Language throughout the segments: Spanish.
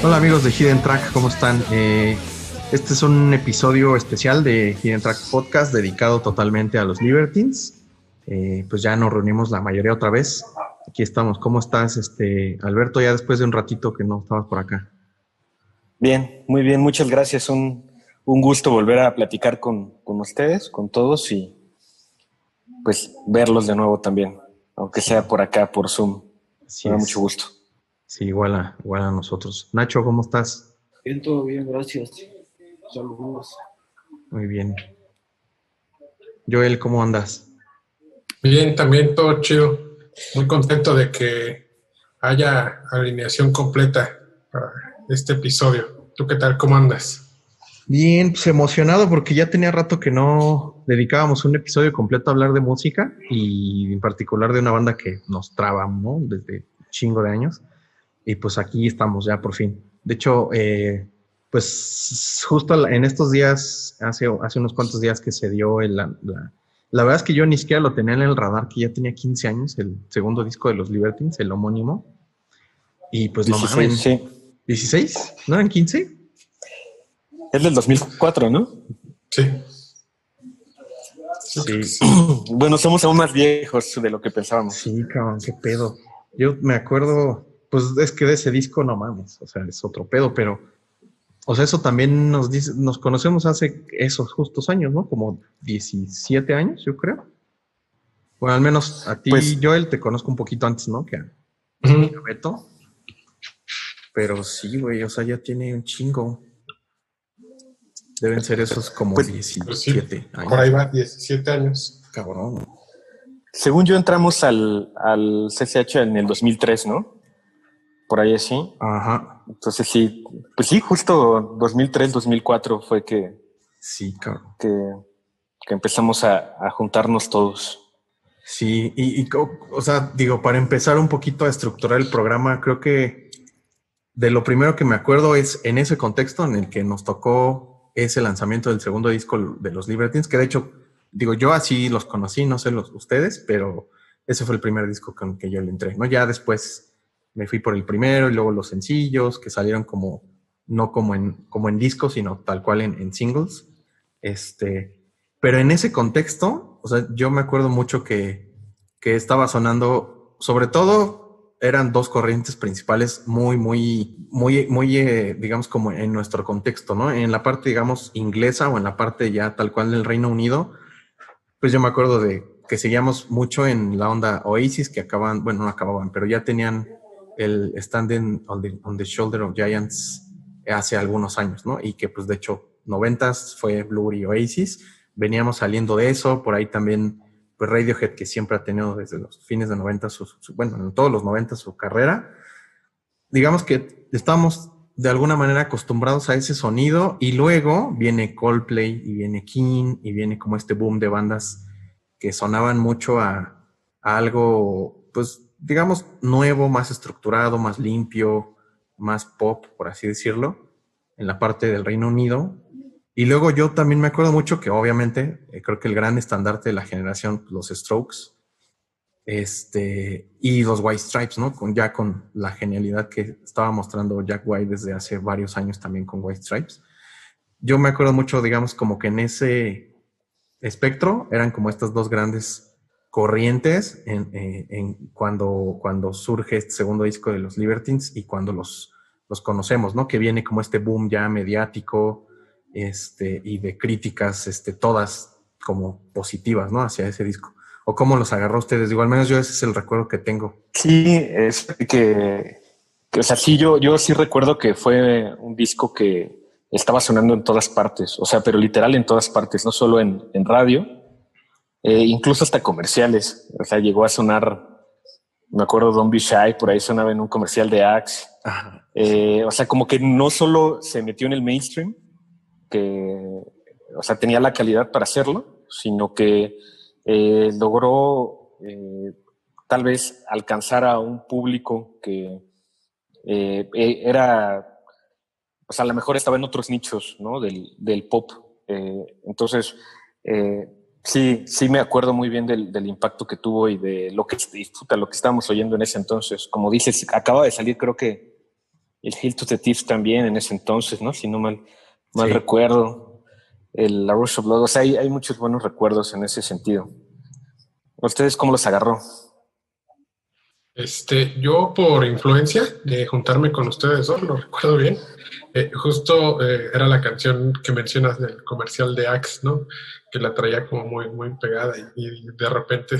Hola amigos de Hidden Track, ¿cómo están? Este es un episodio especial de Hidden Track Podcast dedicado totalmente a los Libertines. Pues ya nos reunimos la mayoría otra vez. Aquí estamos. ¿Cómo estás, Alberto? Ya después de un ratito que no estabas por acá. Bien, muy bien, muchas gracias. Un gusto volver a platicar con ustedes, con todos y pues verlos de nuevo también, aunque sea por acá, por Zoom. Así Me da es. mucho gusto. Sí, igual a nosotros. Nacho, ¿cómo estás? Bien, todo bien, gracias. Saludos. Muy bien. Joel, ¿cómo andas? Bien, también todo chido. Muy contento de que haya alineación completa para este episodio. ¿Tú qué tal? ¿Cómo andas? Bien, pues emocionado porque ya tenía rato que no dedicábamos un episodio completo a hablar de música y en particular de una banda que nos traba, ¿no? Desde chingo de años. Y pues aquí estamos ya por fin. De hecho, pues justo en estos días, hace unos cuantos días que se dio la verdad es que yo ni siquiera lo tenía en el radar, que ya tenía 15 años, el segundo disco de los Libertines, el homónimo. Y pues no 16, mames. sí. ¿16? ¿No eran 15? Es del 2004, ¿no? Sí. Sí. Bueno, somos aún más viejos de lo que pensábamos. Sí, cabrón, qué pedo. Yo me acuerdo, pues es que de ese disco no mames, o sea, es otro pedo, pero, o sea, eso también nos dice, nos conocemos hace esos justos años, ¿no? Como 17 años, yo creo. Bueno, al menos a ti, Pues Joel, te conozco un poquito antes, ¿no? Que a Ujú. Beto. Pero sí, güey, o sea, ya tiene un chingo. Deben ser esos como Pues, Pues sí, 17 por ahí años. va, 17 años. Cabrón. según yo entramos al CCH en el 2003, ¿no? Por ahí así. Ajá. Entonces sí, pues sí, justo 2003, 2004 fue Sí, cabrón. que, que empezamos a juntarnos todos. Sí, o sea, digo, para empezar un poquito a estructurar el programa, creo que de lo primero que me acuerdo es en ese contexto en el que nos tocó ese lanzamiento del segundo disco de los Libertines, que de hecho, digo, yo así los conocí, no sé ustedes, pero ese fue el primer disco con que yo le entré, ¿no? Ya después me fui por el primero y luego los sencillos que salieron como, no como en discos, sino tal cual en singles. Pero en ese contexto, o sea, yo me acuerdo mucho que estaba sonando, sobre todo eran dos corrientes principales digamos, como en nuestro contexto, ¿no? En la parte, digamos, inglesa o en la parte ya tal cual del Reino Unido, pues yo me acuerdo de que seguíamos mucho en la onda Oasis, que acaban, bueno, no acababan, pero ya tenían el Standing on the Shoulder of Giants hace algunos años, ¿no? Y que pues de hecho 90s fue Blur y Oasis, veníamos saliendo de eso, por ahí también pues Radiohead, que siempre ha tenido desde los fines de 90, bueno, en todos los 90 su carrera, digamos que estamos de alguna manera acostumbrados a ese sonido y luego viene Coldplay y viene King y viene como este boom de bandas que sonaban mucho a algo, pues digamos, nuevo, más estructurado, más limpio, más pop, por así decirlo, en la parte del Reino Unido. Y luego yo también me acuerdo mucho que obviamente creo que el gran estandarte de la generación, los Strokes, y los White Stripes, ¿no? Ya con la genialidad que estaba mostrando Jack White desde hace varios años también con White Stripes. Yo me acuerdo mucho, digamos, como que en ese espectro eran como estas dos grandes corrientes cuando surge este segundo disco de los Libertines y cuando los conocemos, ¿no? Que viene como este boom ya mediático, y de críticas, todas como positivas, ¿no? Hacia ese disco. ¿O cómo los agarró ustedes? Digo, al menos yo ese es el recuerdo que tengo. Sí, es o sea, sí, yo sí recuerdo que fue un disco que estaba sonando en todas partes, o sea, pero literal en todas partes, no solo en radio, incluso hasta comerciales. O sea, llegó a sonar, me acuerdo, Don't Be Shy, por ahí sonaba en un comercial de Axe. Ajá. O sea, como que no solo se metió en el mainstream, que, o sea, tenía la calidad para hacerlo, sino que logró tal vez alcanzar a un público que era, o sea, a lo mejor estaba en otros nichos, ¿no? Del pop. Entonces, Sí, sí me acuerdo muy bien del impacto que tuvo y de lo que disfruta, lo que estábamos oyendo en ese entonces. Como dices, acaba de salir, creo que el Hail to the Thieves también en ese entonces, ¿no? Si no mal Sí. recuerdo. La Rush of Blood. O sea, hay muchos buenos recuerdos en ese sentido. ¿Ustedes cómo los agarró? Yo por influencia de juntarme con ustedes dos, lo recuerdo bien. Justo era la canción que mencionas del comercial de Axe, ¿no? Que la traía como muy, muy pegada y de repente,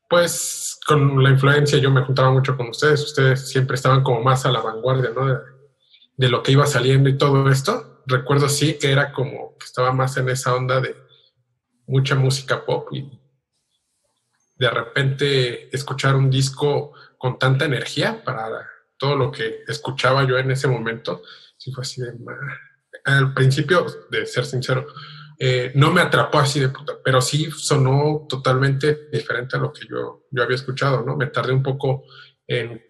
pues con la influencia yo me juntaba mucho con ustedes. Ustedes siempre estaban como más a la vanguardia, ¿no? De lo que iba saliendo y todo esto. Recuerdo sí que era como que estaba más en esa onda de mucha música pop y de repente escuchar un disco con tanta energía para todo lo que escuchaba yo en ese momento, sí fue así de... Al principio, de ser sincero, no me atrapó así de puta, pero sí sonó totalmente diferente a lo que yo había escuchado, ¿no? Me tardé un poco en,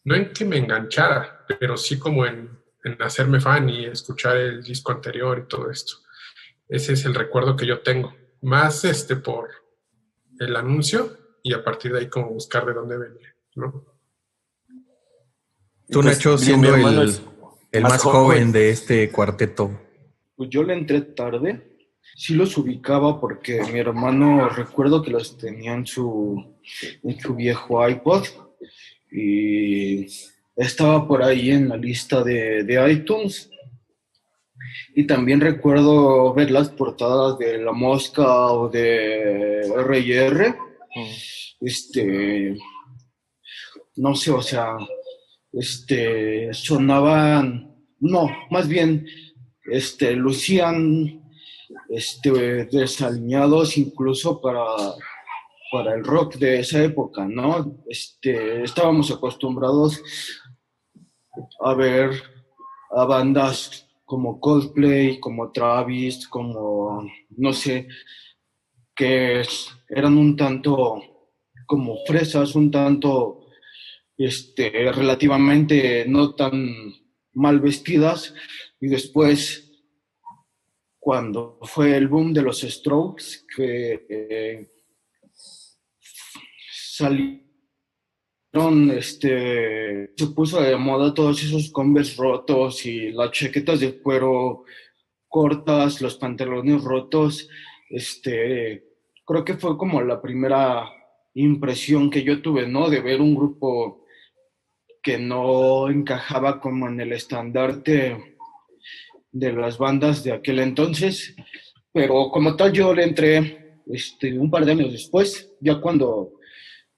no en que me enganchara, pero sí como en hacerme fan y escuchar el disco anterior y todo esto. Ese es el recuerdo que yo tengo. Más por el anuncio y a partir de ahí como buscar de dónde venía, ¿no? Tú, Pues Nacho, digo, mi siendo hermano es el más más joven joven. de este cuarteto. Pues yo le entré tarde, sí los ubicaba porque mi hermano recuerdo que los tenía en su viejo iPod y estaba por ahí en la lista de iTunes. Y también recuerdo ver las portadas de La Mosca o de R&R. No sé, o sea, sonaban, no, más bien, lucían, desalineados incluso para el rock de esa época, ¿no? Estábamos acostumbrados a ver a bandas como Coldplay, como Travis, como, no sé, que eran un tanto como fresas, un tanto, relativamente no tan mal vestidas, y después, cuando fue el boom de los Strokes, que salieron, se puso de moda todos esos Converse rotos y las chaquetas de cuero cortas, los pantalones rotos. Creo que fue como la primera impresión que yo tuve, ¿no? De ver un grupo que no encajaba como en el estandarte de las bandas de aquel entonces, pero como tal yo le entré un par de años después, ya cuando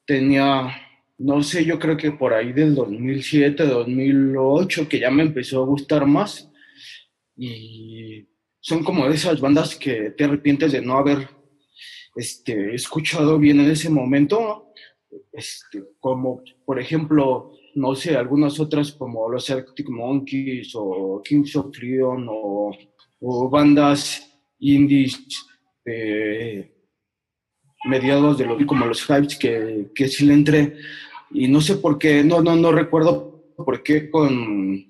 tenía, no sé, yo creo que por ahí del 2007, 2008, que ya me empezó a gustar más, y son como de esas bandas que te arrepientes de no haber escuchado bien en ese momento, ¿no? Como por ejemplo, no sé, algunas otras como los Arctic Monkeys o Kings of Leon o bandas indies de mediados de los, como los Hypes que sí le entré, y no sé por qué, no recuerdo por qué con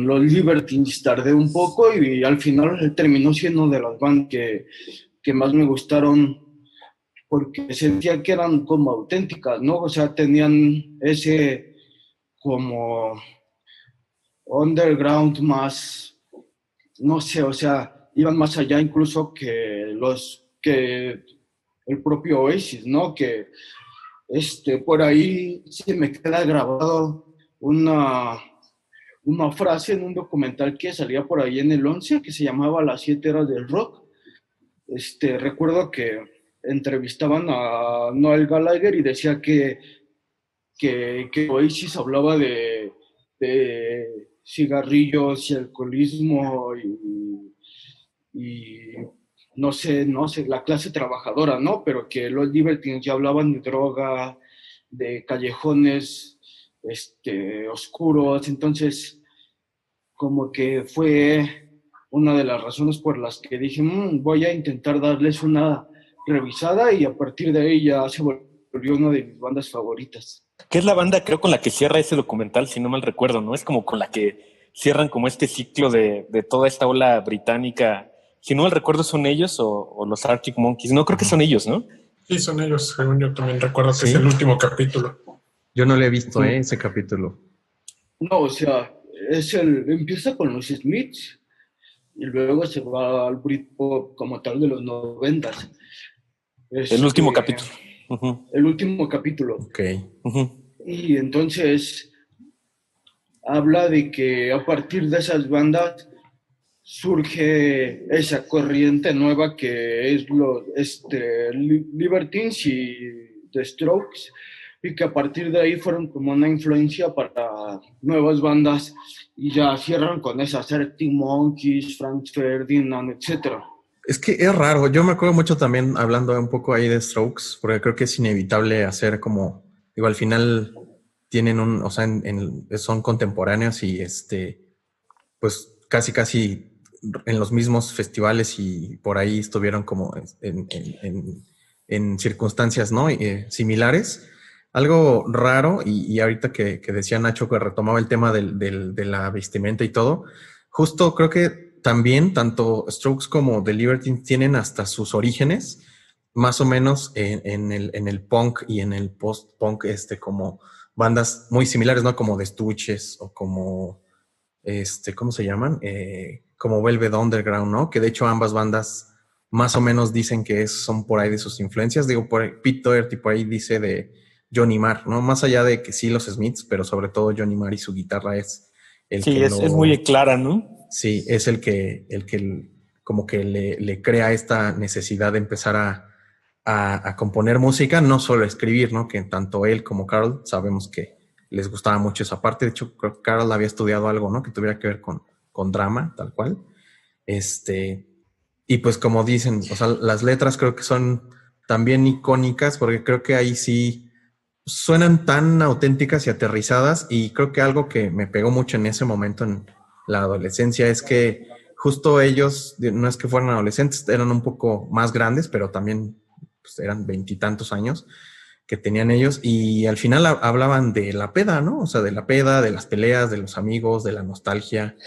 los Libertines tardé un poco y al final terminó siendo de las bandas que más me gustaron porque sentía que eran como auténticas, ¿no? O sea, tenían ese como underground más, no sé, o sea, iban más allá incluso que el propio Oasis, ¿no? Que por ahí se me queda grabado una frase en un documental que salía por ahí en el 11 que se llamaba Las 7 eras del rock. Recuerdo que entrevistaban a Noel Gallagher y decía que Oasis hablaba de cigarrillos y alcoholismo y no sé, la clase trabajadora, ¿no? Pero que los Libertines ya hablaban de droga, de callejones, oscuros. Entonces, como que fue una de las razones por las que dije, voy a intentar darles una revisada, y a partir de ahí ya se volvió una de mis bandas favoritas. Que es la banda, creo, con la que cierra ese documental, si no mal recuerdo, ¿no? Es como con la que cierran como este ciclo de toda esta ola británica si no mal recuerdo, son ellos o los Arctic Monkeys. No, creo que son ellos, ¿no? Sí, son ellos, según yo también recuerdo que ¿Sí? es el último capítulo. Yo no le he visto ese capítulo. No, o sea, empieza con los Smiths y luego se va al Britpop como tal de los 90s. El último capítulo. Uh-huh. El último capítulo. Ok. Uh-huh. Y entonces habla de que a partir de esas bandas surge esa corriente nueva que es los Libertines y The Strokes, y que a partir de ahí fueron como una influencia para nuevas bandas, y ya cierran con esas Arctic Monkeys, Franz Ferdinand, etc. Es que es raro. Yo me acuerdo mucho también, hablando un poco ahí de Strokes, porque creo que es inevitable hacer como, digo, al final tienen o sea, son contemporáneos y pues casi en los mismos festivales y por ahí estuvieron como en circunstancias, ¿no? Similares. Algo raro, y ahorita que decía Nacho que retomaba el tema de la vestimenta y todo, justo creo que también tanto Strokes como The Libertines tienen hasta sus orígenes, más o menos en el punk y en el post-punk, como bandas muy similares, ¿no? Como The Stooges o como ¿cómo se llaman? Como Velvet Underground, ¿no? Que de hecho ambas bandas más o menos dicen que son por ahí de sus influencias. Digo, por ahí, Pete Doherty por ahí dice de Johnny Marr, ¿no? Más allá de que sí los Smiths, pero sobre todo Johnny Marr y su guitarra es el sí, que es muy clara, ¿no? Sí, es el que como que le crea esta necesidad de empezar a componer música, no solo escribir, ¿no? Que tanto él como Carl sabemos que les gustaba mucho esa parte. De hecho, creo que Carl había estudiado algo, ¿no? Que tuviera que ver con drama, tal cual. Y pues como dicen, o sea, las letras creo que son también icónicas, porque creo que ahí sí suenan tan auténticas y aterrizadas, y creo que algo que me pegó mucho en ese momento en la adolescencia es que justo ellos, no es que fueran adolescentes, eran un poco más grandes, pero también pues, eran veintitantos años que tenían ellos, y al final hablaban de la peda, ¿no? O sea, de la peda, de las peleas, de los amigos, de la nostalgia,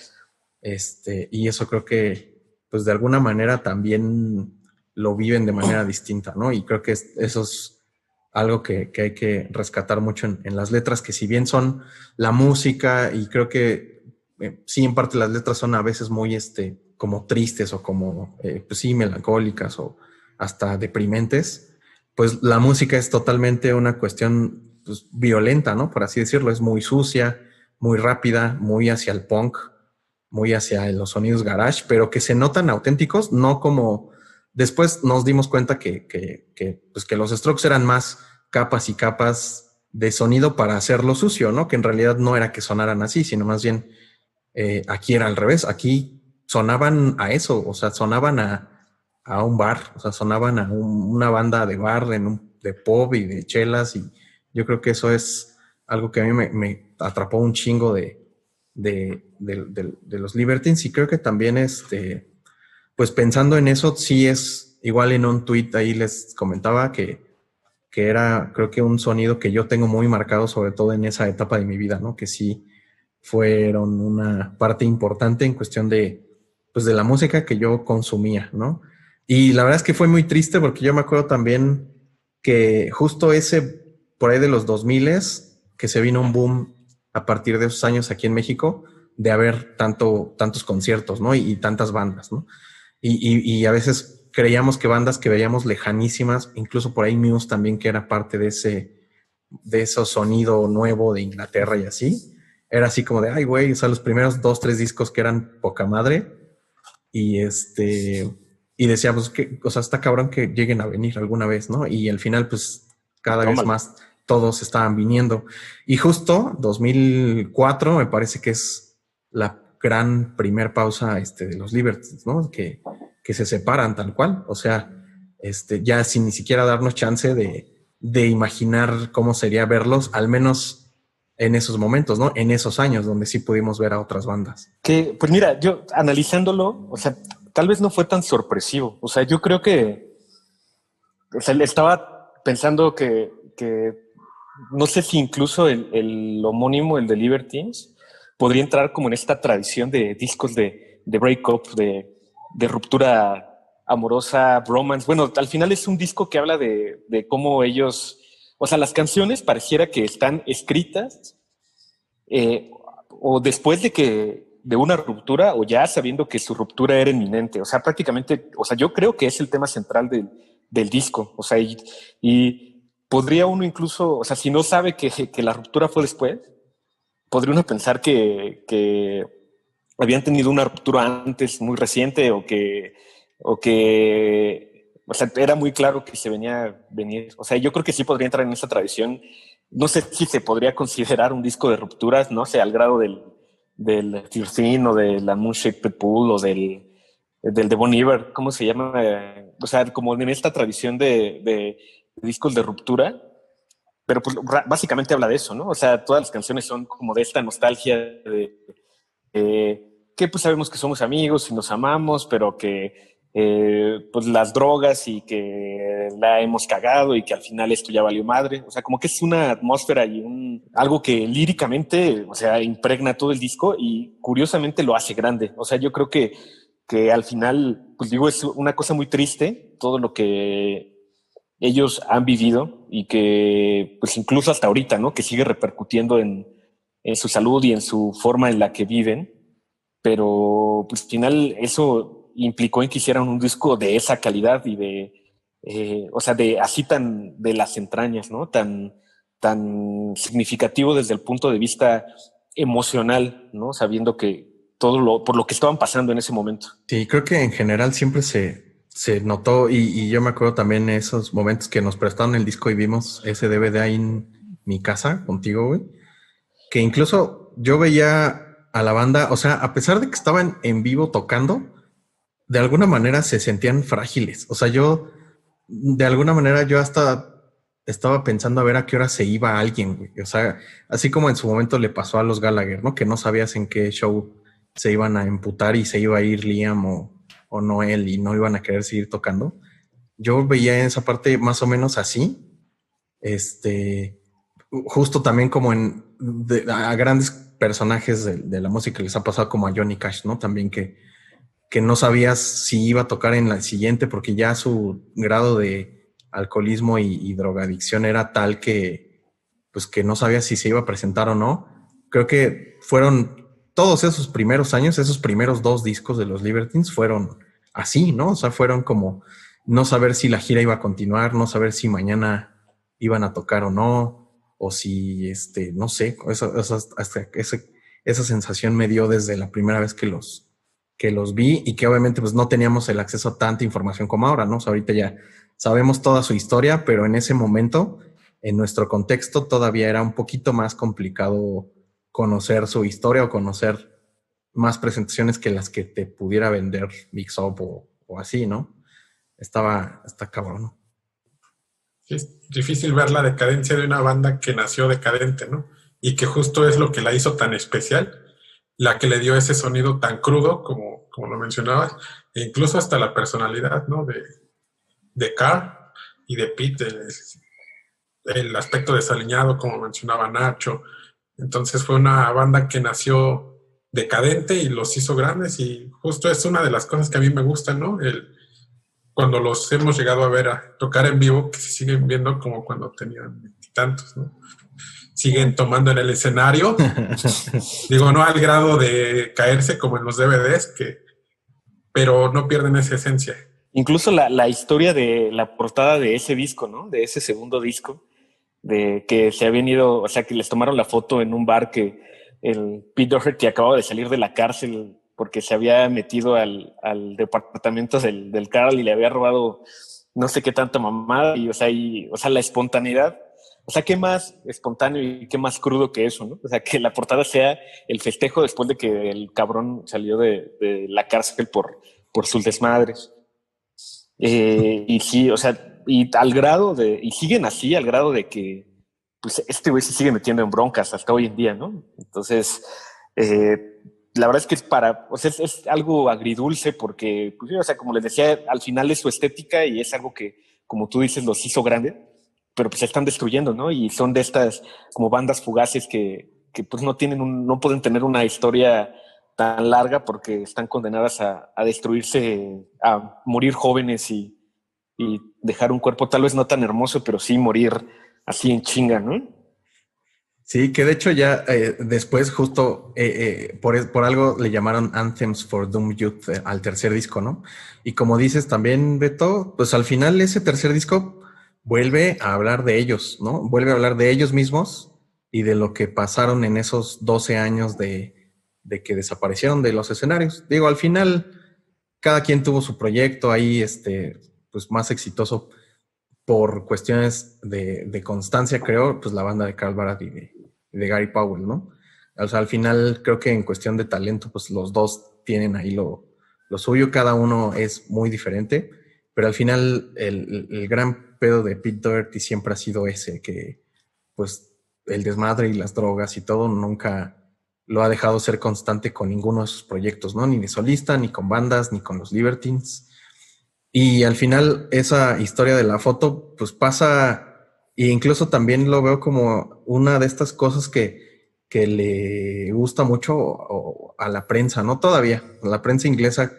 y eso creo que, pues de alguna manera también lo viven de manera distinta, ¿no? Y creo que eso es algo que hay que rescatar mucho en las letras, que si bien son la música, y creo que sí, en parte las letras son a veces muy, como tristes o como, pues sí, melancólicas o hasta deprimentes, pues la música es totalmente una cuestión pues, violenta, ¿no? Por así decirlo, es muy sucia, muy rápida, muy hacia el punk, muy hacia los sonidos garage, pero que se notan auténticos, no como después nos dimos cuenta pues que los Strokes eran más capas y capas de sonido para hacerlo sucio, ¿no? Que en realidad no era que sonaran así, sino más bien aquí era al revés. Aquí sonaban a eso, o sea, sonaban a un bar, o sea, sonaban a una banda de bar, de pop y de chelas, y yo creo que eso es algo que a mí me atrapó un chingo de los Libertines, y creo que también pues pensando en eso, sí es igual. En un tweet ahí les comentaba que era, creo que un sonido que yo tengo muy marcado, sobre todo en esa etapa de mi vida, ¿no? Que sí fueron una parte importante en cuestión pues de la música que yo consumía, ¿no? Y la verdad es que fue muy triste, porque yo me acuerdo también que justo por ahí de los 2000, que se vino un boom a partir de esos años aquí en México, de haber tantos conciertos, ¿no? Y tantas bandas, ¿no? Y a veces creíamos que bandas que veíamos lejanísimas, incluso por ahí Muse también, que era parte de ese sonido nuevo de Inglaterra y así, era así como de, ay, güey, o sea, los primeros 2, 3 discos que eran poca madre, y y decíamos que, o sea, está cabrón que lleguen a venir alguna vez, ¿no? Y al final, pues, cada vez más todos estaban viniendo. Y justo 2004 me parece que es la gran primer pausa de los Libertines, ¿no? Que se separan tal cual, o sea, ya sin ni siquiera darnos chance de imaginar cómo sería verlos, al menos en esos momentos, ¿no? En esos años donde sí pudimos ver a otras bandas. Que, pues mira, yo analizándolo, o sea, tal vez no fue tan sorpresivo. O sea, yo creo que, o sea, estaba pensando que no sé si incluso el homónimo, el de Libertines, podría entrar como en esta tradición de discos de breakup, de ruptura amorosa, bromance. Bueno, al final es un disco que habla de cómo ellos, o sea, las canciones pareciera que están escritas o después de una ruptura o ya sabiendo que su ruptura era inminente. O sea, prácticamente, o sea, yo creo que es el tema central del disco. O sea, y podría uno incluso, o sea, si no sabe que la ruptura fue después, podría uno pensar que habían tenido una ruptura antes muy reciente o sea, era muy claro que se venía a venir. O sea, yo creo que sí podría entrar en esa tradición. No sé si se podría considerar un disco de rupturas, no sé, al grado del Tirsin o de la Moonshaped Pool o del de Bon Iver, ¿cómo se llama? O sea, como en esta tradición de discos de ruptura, pero pues básicamente habla de eso, ¿no? O sea, todas las canciones son como de esta nostalgia que pues sabemos que somos amigos y nos amamos, pero que pues las drogas y que la hemos cagado y que al final esto ya valió madre. O sea, como que es una atmósfera y algo que líricamente, o sea, impregna todo el disco y curiosamente lo hace grande. O sea, yo creo que al final, pues digo, es una cosa muy triste todo lo que ellos han vivido y que pues incluso hasta ahorita, ¿no? Que sigue repercutiendo en su salud y en su forma en la que viven, pero pues al final eso implicó en que hicieran un disco de esa calidad y o sea, de así tan de las entrañas, ¿no? Tan significativo desde el punto de vista emocional, ¿no? Sabiendo que por lo que estaban pasando en ese momento. Sí, creo que en general siempre se notó y yo me acuerdo también esos momentos que nos prestaron el disco y vimos ese DVD ahí en mi casa contigo, güey, que incluso yo veía a la banda, o sea, a pesar de que estaban en vivo tocando, de alguna manera se sentían frágiles. O sea, de alguna manera yo hasta estaba pensando a ver a qué hora se iba alguien, güey. O sea, así como en su momento le pasó a los Gallagher, ¿no? Que no sabías en qué show se iban a emputar y se iba a ir Liam o Noel y no iban a querer seguir tocando. Yo veía esa parte más o menos así. Justo también como a grandes personajes de la música les ha pasado como a Johnny Cash, ¿no? También que no sabías si iba a tocar en la siguiente porque ya su grado de alcoholismo y drogadicción era tal pues que no sabías si se iba a presentar o no. Creo que fueron todos esos primeros años, esos primeros 2 discos de los Libertines fueron así, ¿no? O sea, fueron como no saber si la gira iba a continuar, no saber si mañana iban a tocar o no, o si, no sé, esa sensación me dio desde la primera vez que los vi y que obviamente pues no teníamos el acceso a tanta información como ahora, ¿no? O sea, ahorita ya sabemos toda su historia, pero en ese momento, en nuestro contexto, todavía era un poquito más complicado conocer su historia o conocer más presentaciones que las que te pudiera vender Mix Up o así, ¿no? Está cabrón, ¿no? Sí, es difícil ver la decadencia de una banda que nació decadente, ¿no? Y que justo es lo que la hizo tan especial, la que le dio ese sonido tan crudo, como lo mencionabas, e incluso hasta la personalidad, ¿no? De Carl y de Pete, el aspecto desaliñado, como mencionaba Nacho. Entonces fue una banda que nació decadente y los hizo grandes, y justo es una de las cosas que a mí me gustan, ¿no? Cuando los hemos llegado a ver a tocar en vivo, que se siguen viendo como cuando tenían 20 y tantos, ¿no? Siguen tomando en el escenario. Digo, no al grado de caerse como en los DVDs, pero no pierden esa esencia. Incluso la historia de la portada de ese disco, ¿no? De ese segundo disco, de que se habían ido, o sea, que les tomaron la foto en un bar que el Pete Doherty acababa de salir de la cárcel porque se había metido al departamento del Carl y le había robado no sé qué tanta mamada y, o sea, la espontaneidad. O sea, qué más espontáneo y qué más crudo que eso, ¿no? O sea, que la portada sea el festejo después de que el cabrón salió de la cárcel por sus desmadres. Y sí, o sea, y al grado y siguen así, al grado de que, pues, este güey se sigue metiendo en broncas hasta hoy en día, ¿no? Entonces, la verdad es que o sea, es algo agridulce porque, pues, o sea, como les decía, al final es su estética y es algo que, como tú dices, los hizo grandes, pero pues se están destruyendo, ¿no? Y son de estas como bandas fugaces que pues no pueden tener una historia tan larga porque están condenadas a destruirse, a morir jóvenes y dejar un cuerpo tal vez no tan hermoso, pero sí morir así en chinga, ¿no? Sí, que de hecho ya después justo por algo le llamaron Anthems for Doom Youth al tercer disco, ¿no? Y como dices también, Beto, pues al final ese tercer disco vuelve a hablar de ellos, ¿no? Vuelve a hablar de ellos mismos y de lo que pasaron en esos 12 años de que desaparecieron de los escenarios. Digo, al final cada quien tuvo su proyecto ahí, pues más exitoso por cuestiones de constancia, creo, pues la banda de Carl Barat y de Gary Powell, ¿no? O sea, al final creo que en cuestión de talento, pues los dos tienen ahí lo suyo, cada uno es muy diferente, pero al final el gran pedo de Pete Doherty siempre ha sido ese, que pues el desmadre y las drogas y todo nunca lo ha dejado ser constante con ninguno de sus proyectos, ¿no? Ni de solista, ni con bandas, ni con los Libertines. Y al final esa historia de la foto pues pasa, e incluso también lo veo como una de estas cosas que le gusta mucho a la prensa, ¿no? Todavía, a la prensa inglesa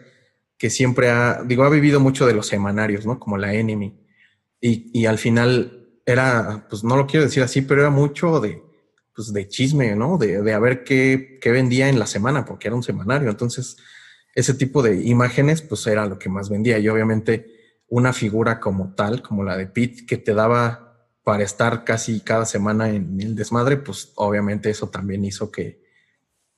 que siempre ha vivido mucho de los semanarios, ¿no? Como la Enemy. Y al final era, pues no lo quiero decir así, pero era mucho pues de chisme, ¿no? De a ver qué vendía en la semana, porque era un semanario. Entonces, ese tipo de imágenes, pues era lo que más vendía. Y obviamente una figura como tal, como la de Pete, que te daba para estar casi cada semana en el desmadre, pues obviamente eso también hizo que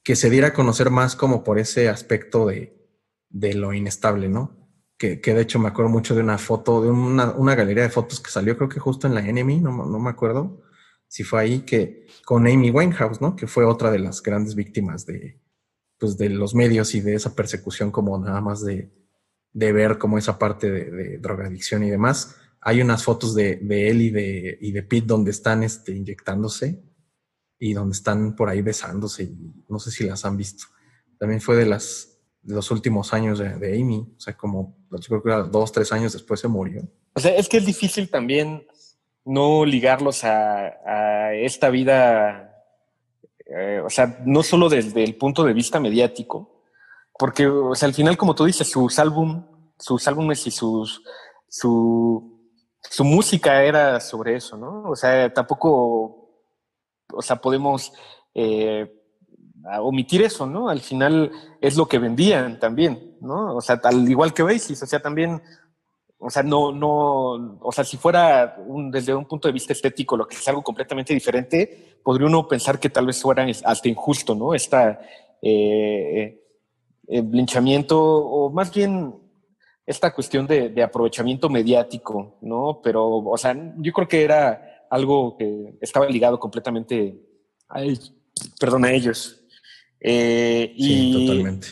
se diera a conocer más como por ese aspecto de lo inestable, ¿no? Que de hecho me acuerdo mucho de una foto, de una galería de fotos que salió, creo que justo en la Enemy, no me acuerdo si fue ahí, que con Amy Winehouse, ¿no? Que fue otra de las grandes víctimas pues de los medios y de esa persecución, como nada más de ver como esa parte de drogadicción y demás. Hay unas fotos de él y de Pete donde están inyectándose y donde están por ahí besándose, y no sé si las han visto. También fue de los últimos años de Amy, o sea, como yo creo que era 2, 3 años después se murió. O sea, es que es difícil también no ligarlos a esta vida, o sea, no solo desde el punto de vista mediático, porque, o sea, al final, como tú dices, sus álbumes y su música era sobre eso, ¿no? O sea, tampoco, o sea, podemos omitir eso, ¿no? Al final es lo que vendían también, ¿no? O sea, al igual que Oasis, o sea, también, o sea, o sea, si fuera desde un punto de vista estético, lo que es algo completamente diferente, podría uno pensar que tal vez fuera hasta injusto, ¿no? Linchamiento, o más bien esta cuestión de aprovechamiento mediático, ¿no? Pero, o sea, yo creo que era algo que estaba ligado completamente a ellos, perdón, a ellos. Sí, Y totalmente.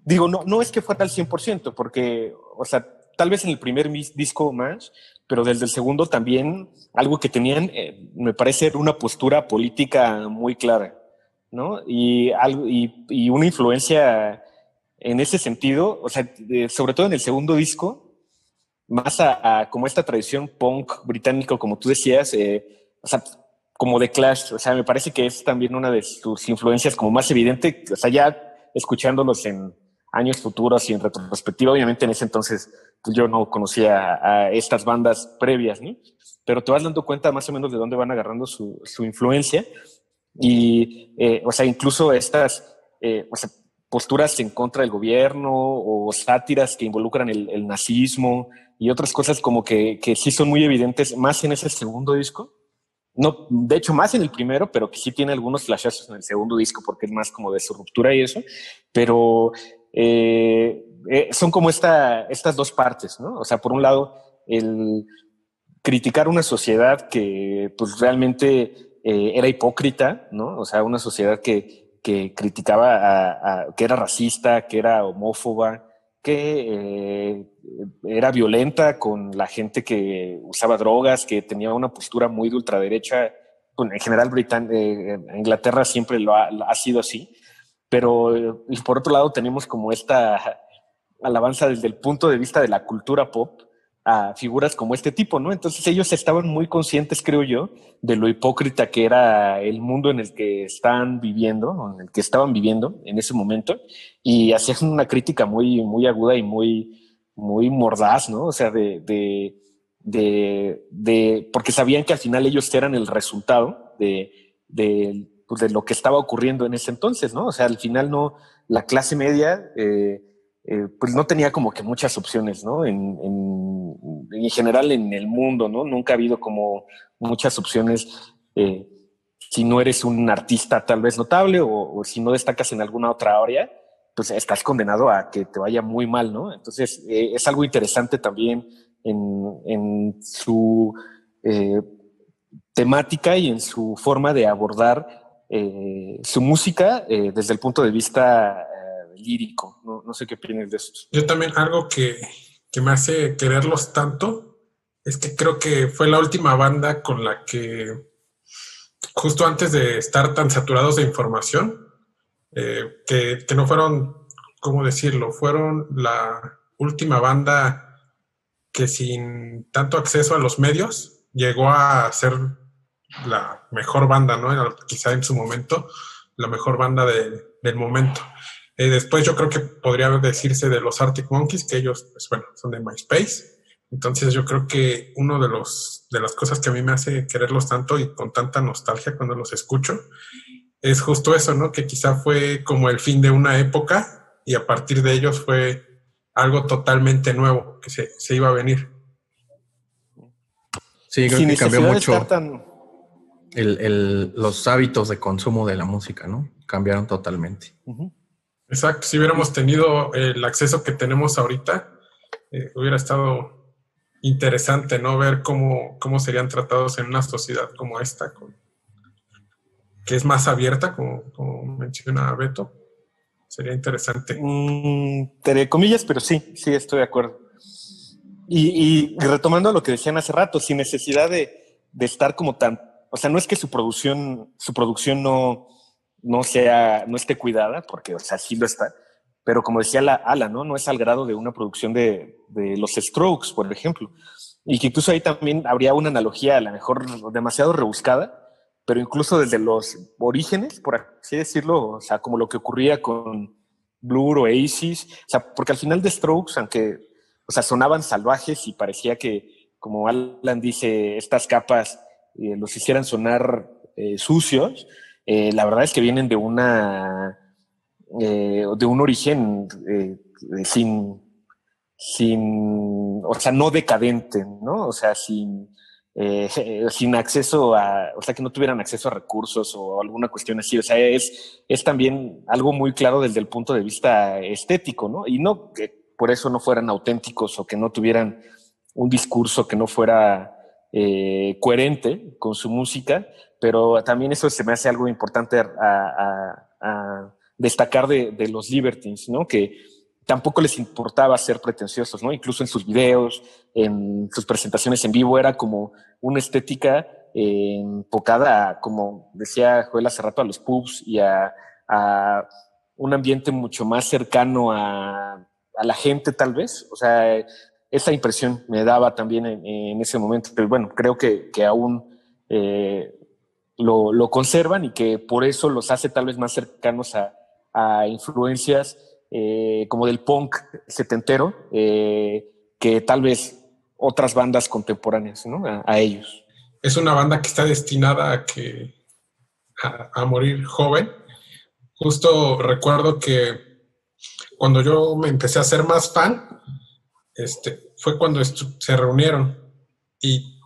digo, no es que fuera al 100%, porque, o sea, tal vez en el primer disco más, pero desde el segundo también algo que tenían, me parece, era una postura política muy clara, ¿no? Y una influencia en ese sentido, o sea, sobre todo en el segundo disco, más a como esta tradición punk británico, como tú decías, o sea, como The Clash, o sea, me parece que es también una de sus influencias como más evidente, o sea, ya escuchándolos en años futuros y en retrospectiva, obviamente en ese entonces pues, yo no conocía a estas bandas previas, ¿no? Pero te vas dando cuenta más o menos de dónde van agarrando su influencia y, o sea, incluso estas, o sea, posturas en contra del gobierno o sátiras que involucran el nazismo y otras cosas como que sí son muy evidentes más en ese segundo disco. No, de hecho, más en el primero, pero que sí tiene algunos flashazos en el segundo disco porque es más como de su ruptura y eso. Pero son como estas dos partes, ¿no? O sea, por un lado, el criticar una sociedad que pues realmente era hipócrita, ¿no? O sea, una sociedad que criticaba, que era racista, que era homófoba, que era violenta con la gente que usaba drogas, que tenía una postura muy de ultraderecha. Bueno, en general, Inglaterra siempre ha sido así, pero y por otro lado tenemos como esta alabanza desde el punto de vista de la cultura pop, a figuras como este tipo, ¿no? Entonces ellos estaban muy conscientes, creo yo, de lo hipócrita que era el mundo en el que están viviendo, o en el que estaban viviendo en ese momento, y hacían una crítica muy, muy aguda y muy, muy mordaz, ¿no? O sea, porque sabían que al final ellos eran el resultado pues de lo que estaba ocurriendo en ese entonces, ¿no? O sea, al final no, la clase media, pues no tenía como que muchas opciones, ¿no? En general en el mundo, ¿no? Nunca ha habido como muchas opciones si no eres un artista tal vez notable o si no destacas en alguna otra área, pues estás condenado a que te vaya muy mal, ¿no? Entonces es algo interesante también en su temática y en su forma de abordar su música desde el punto de vista lírico. No sé qué opinas de eso. Yo también algo que me hace quererlos tanto es que creo que fue la última banda con la que, justo antes de estar tan saturados de información, que no fueron, ¿cómo decirlo? Fueron la última banda que sin tanto acceso a los medios llegó a ser la mejor banda, ¿no? Quizá en su momento, la mejor banda del momento. Después yo creo que podría decirse de los Arctic Monkeys, que ellos, pues bueno, son de MySpace. Entonces yo creo que uno de las cosas que a mí me hace quererlos tanto y con tanta nostalgia cuando los escucho es justo eso, ¿no? Que quizá fue como el fin de una época y a partir de ellos fue algo totalmente nuevo que se iba a venir. Sí, creo que cambió mucho los hábitos de consumo de la música, ¿no? Cambiaron totalmente. Uh-huh. Exacto, si hubiéramos tenido el acceso que tenemos ahorita, hubiera estado interesante, ¿no? Ver cómo serían tratados en una sociedad como esta, que es más abierta, como menciona Beto. Sería interesante. Entre comillas, pero sí, estoy de acuerdo. Y retomando lo que decían hace rato, sin necesidad de estar como tan... O sea, no es que su producción no esté cuidada, porque, o sea, sí lo está. Pero como decía Ala, ¿no? No es al grado de una producción de los Strokes, por ejemplo. Y que incluso ahí también habría una analogía, a lo mejor demasiado rebuscada, pero incluso desde los orígenes, por así decirlo, o sea, como lo que ocurría con Blur o Oasis, o sea, porque al final de Strokes, aunque, o sea, sonaban salvajes y parecía que, como Alan dice, estas capas los hicieran sonar sucios, la verdad es que vienen de un origen o sea, no decadente, ¿no? O sea, sin acceso o sea, que no tuvieran acceso a recursos o alguna cuestión así. O sea, es también algo muy claro desde el punto de vista estético, ¿no? Y no que por eso no fueran auténticos o que no tuvieran un discurso que no fuera coherente con su música, pero también eso se me hace algo importante a destacar de los Libertines, ¿no? Que tampoco les importaba ser pretenciosos, ¿no? Incluso en sus videos, en sus presentaciones en vivo, era como una estética enfocada a, como decía Joel hace rato, a los pubs y a un ambiente mucho más cercano a la gente, tal vez. O sea, esa impresión me daba también en ese momento. Pero bueno, creo que aún lo conservan y que por eso los hace tal vez más cercanos a influencias como del punk setentero, que tal vez otras bandas contemporáneas, ¿no? A ellos. Es una banda que está destinada a morir joven. Justo recuerdo que cuando yo me empecé a ser más fan, fue cuando se reunieron y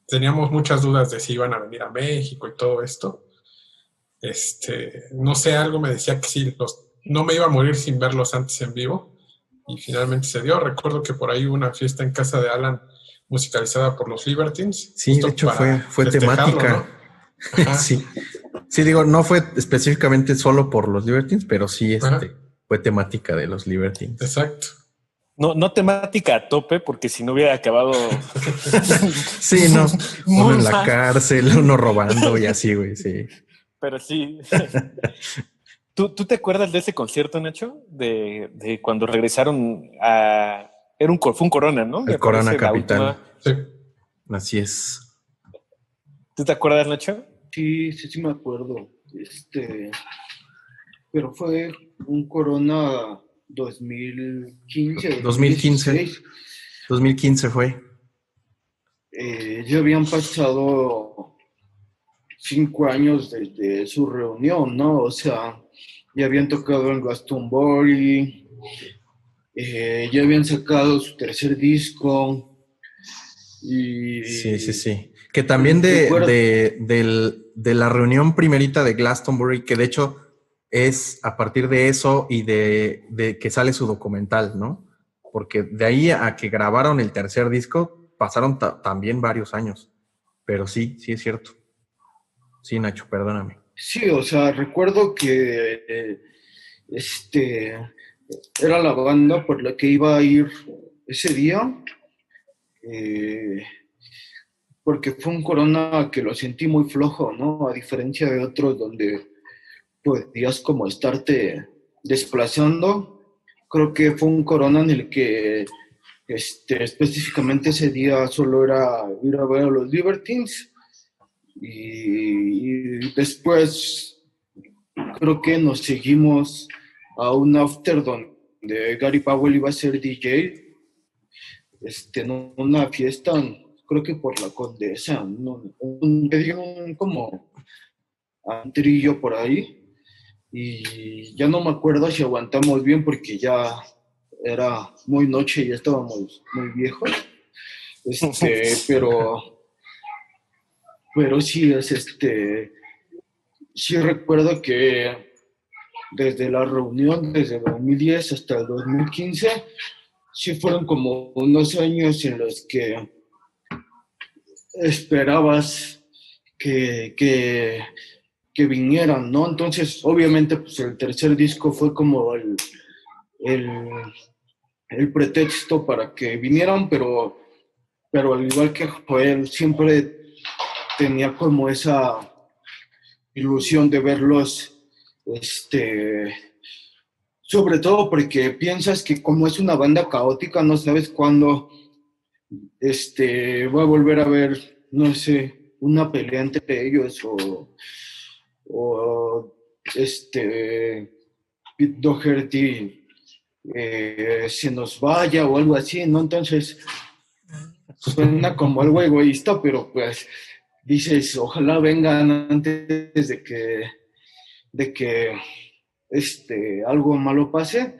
teníamos muchas dudas de si iban a venir a México y todo esto. No sé, algo me decía que sí, no me iba a morir sin verlos antes en vivo y finalmente se dio. Recuerdo que por ahí hubo una fiesta en casa de Alan musicalizada por los Libertines. Sí, de hecho fue temática. ¿No? Sí, digo, no fue específicamente solo por los Libertines, pero sí fue temática de los Libertines. Exacto. No temática a tope, porque si no hubiera acabado... Sí, no. Uno en la cárcel, uno robando y así, güey, sí. Pero sí. ¿Tú te acuerdas de ese concierto, Nacho? De cuando regresaron a fue un Corona, ¿no? El Me Corona parece la Capital. última. Sí. Así es. ¿Tú te acuerdas, Nacho? Sí me acuerdo. Pero fue un Corona 2015, 2015. 2016. 2015 fue. Ya habían pasado 5 años desde su reunión, ¿no? O sea, ya habían tocado en Glastonbury, ya habían sacado su tercer disco Sí, sí, y sí. Que también recuerdo, de la reunión primerita de Glastonbury, que de hecho es a partir de eso y de que sale su documental, ¿no? Porque de ahí a que grabaron el tercer disco pasaron también varios años. Pero sí, sí es cierto. Sí, Nacho, perdóname. sí, o sea, recuerdo que este, era la banda por la que iba a ir ese día, eh, porque fue un Corona que lo sentí muy flojo, ¿no? A diferencia de otros donde podías como estarte desplazando. Creo que fue un Corona en el que específicamente ese día solo era ir a ver a los Libertines y después creo que nos seguimos a un after donde Gary Powell iba a ser DJ, en una fiesta, creo que por la Condesa, ¿no? Un como antrillo por ahí. Y ya no me acuerdo si aguantamos bien porque ya era muy noche y ya estábamos muy viejos. Pero, pero sí sí recuerdo que desde la reunión, desde 2010 hasta el 2015, sí fueron como unos años en los que esperabas que vinieran, ¿no? Entonces, obviamente, pues el tercer disco fue como el, el pretexto para que vinieran, pero al igual que Joel, siempre tenía como esa ilusión de verlos, sobre todo porque piensas que como es una banda caótica, no sabes cuándo va a volver a ver, no sé, una pelea entre ellos o Pete Doherty se nos vaya o algo así, ¿no? Entonces suena como algo egoísta, pero pues dices, ojalá vengan antes de que algo malo pase,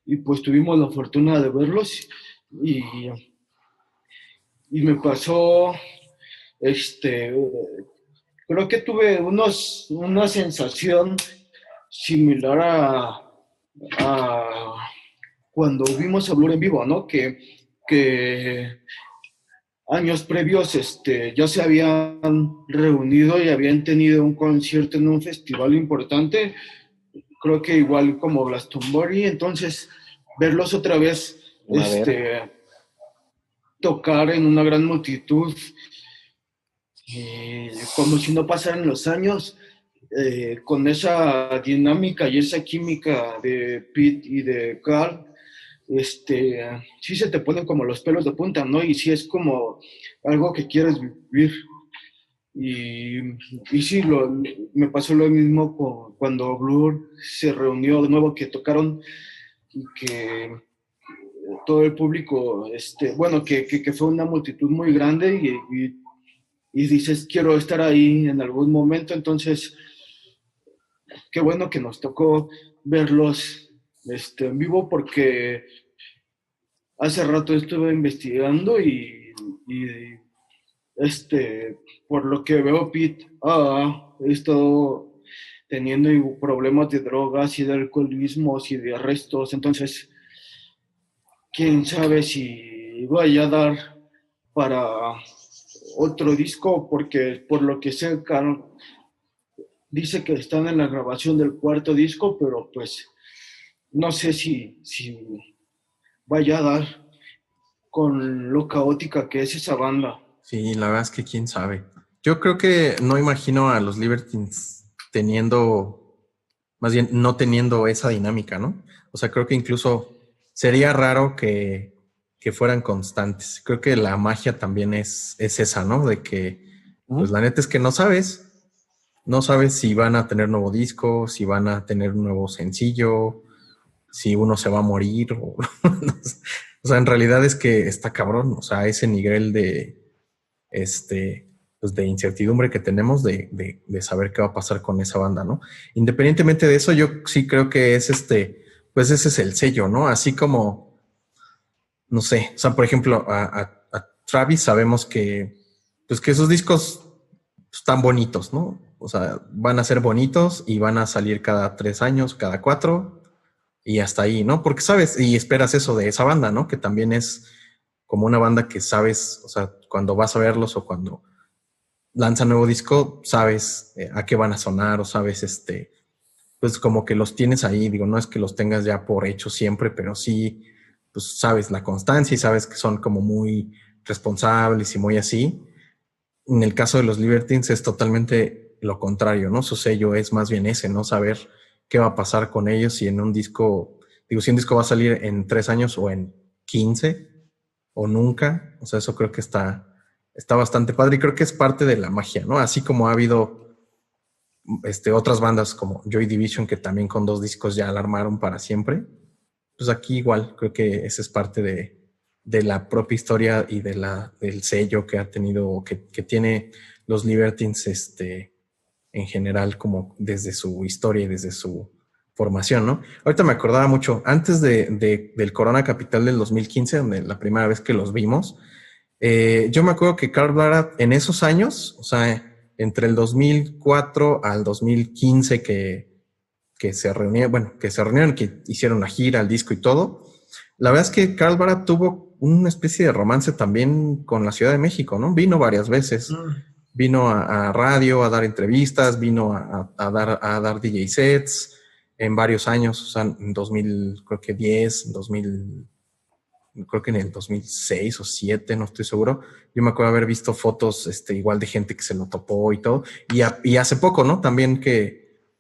y pues tuvimos la fortuna de verlos y, y me pasó, creo que tuve una sensación similar a cuando vimos a Blur en vivo, ¿no? Que años previos ya se habían reunido y habían tenido un concierto en un festival importante, creo que igual como Glastonbury, entonces verlos otra vez A ver. tocar en una gran multitud y como si no pasaran los años, con esa dinámica y esa química de Pete y de Carl, sí se te ponen como los pelos de punta, ¿no? Y sí es como algo que quieres vivir. Y sí, me pasó lo mismo cuando Blur se reunió de nuevo, que tocaron y que todo el público, bueno, que fue una multitud muy grande y dices, quiero estar ahí en algún momento, entonces, qué bueno que nos tocó verlos en vivo porque hace rato estuve investigando y por lo que veo, Pete ha estado teniendo problemas de drogas y de alcoholismos y de arrestos, entonces, quién sabe si vaya a dar para otro disco, porque por lo que sé, Carl dice que están en la grabación del cuarto disco, pero pues no sé si vaya a dar con lo caótica que es esa banda. Sí, la verdad es que quién sabe. Yo creo que no imagino a los Libertines teniendo, más bien no teniendo esa dinámica, ¿no? O sea, creo que incluso sería raro que fueran constantes. Creo que la magia también es esa, ¿no? De que, pues la neta es que no sabes si van a tener nuevo disco, si van a tener un nuevo sencillo, si uno se va a morir. O sea, en realidad es que está cabrón. O sea, ese nivel de, pues de incertidumbre que tenemos de saber qué va a pasar con esa banda, ¿no? Independientemente de eso, yo sí creo que es pues ese es el sello, ¿no? Así como, no sé, o sea, por ejemplo, a Travis sabemos pues que esos discos están bonitos, ¿no? O sea, van a ser bonitos y van a salir cada 3 años, cada 4 y hasta ahí, ¿no? Porque sabes y esperas eso de esa banda, ¿no? Que también es como una banda que sabes, o sea, cuando vas a verlos o cuando lanza nuevo disco, sabes a qué van a sonar o sabes, pues como que los tienes ahí, digo, no es que los tengas ya por hecho siempre, pero sí, pues sabes la constancia y sabes que son como muy responsables y muy así. En el caso de los Libertines es totalmente lo contrario, ¿no? Su sello es más bien ese, ¿no? Saber qué va a pasar con ellos si en un disco, digo, si un disco va a salir en 3 años o en 15 o nunca. O sea, eso creo que está bastante padre y creo que es parte de la magia, ¿no? Así como ha habido otras bandas como Joy Division que también con 2 discos ya la armaron para siempre. Pues aquí igual, creo que esa es parte de la propia historia y del sello que ha tenido, que tiene los Libertines en general, como desde su historia y desde su formación, ¿no? Ahorita me acordaba mucho, antes del Corona Capital del 2015, donde la primera vez que los vimos, yo me acuerdo que Carl Barat en esos años, o sea, entre el 2004 al 2015 que se reunieron, bueno, que hicieron la gira, el disco y todo, la verdad es que Carl Barat tuvo una especie de romance también con la Ciudad de México, ¿no? Vino varias veces. Vino a radio a dar entrevistas, vino a dar DJ sets en varios años, o sea, en 2000, creo que 10, 2000, creo que en el 2006 o 7, no estoy seguro. Yo me acuerdo haber visto fotos igual de gente que se lo topó y todo. Y hace poco, ¿no? También que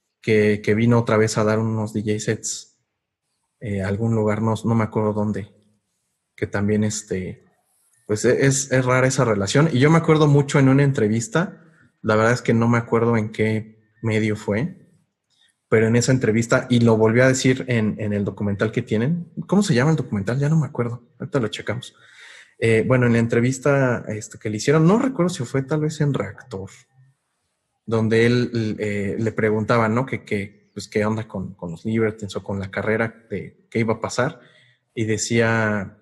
vino otra vez a dar unos DJ sets a algún lugar, no me acuerdo dónde, que también pues es rara esa relación. Y yo me acuerdo mucho en una entrevista, la verdad es que no me acuerdo en qué medio fue, pero en esa entrevista, y lo volvió a decir en el documental que tienen. ¿Cómo se llama el documental? Ya no me acuerdo. Ahorita lo checamos. Bueno, en la entrevista que le hicieron, no recuerdo si fue tal vez en Reactor, donde él le preguntaba, ¿no? Pues, qué onda con los Libertines o con la carrera, de qué iba a pasar. Y decía,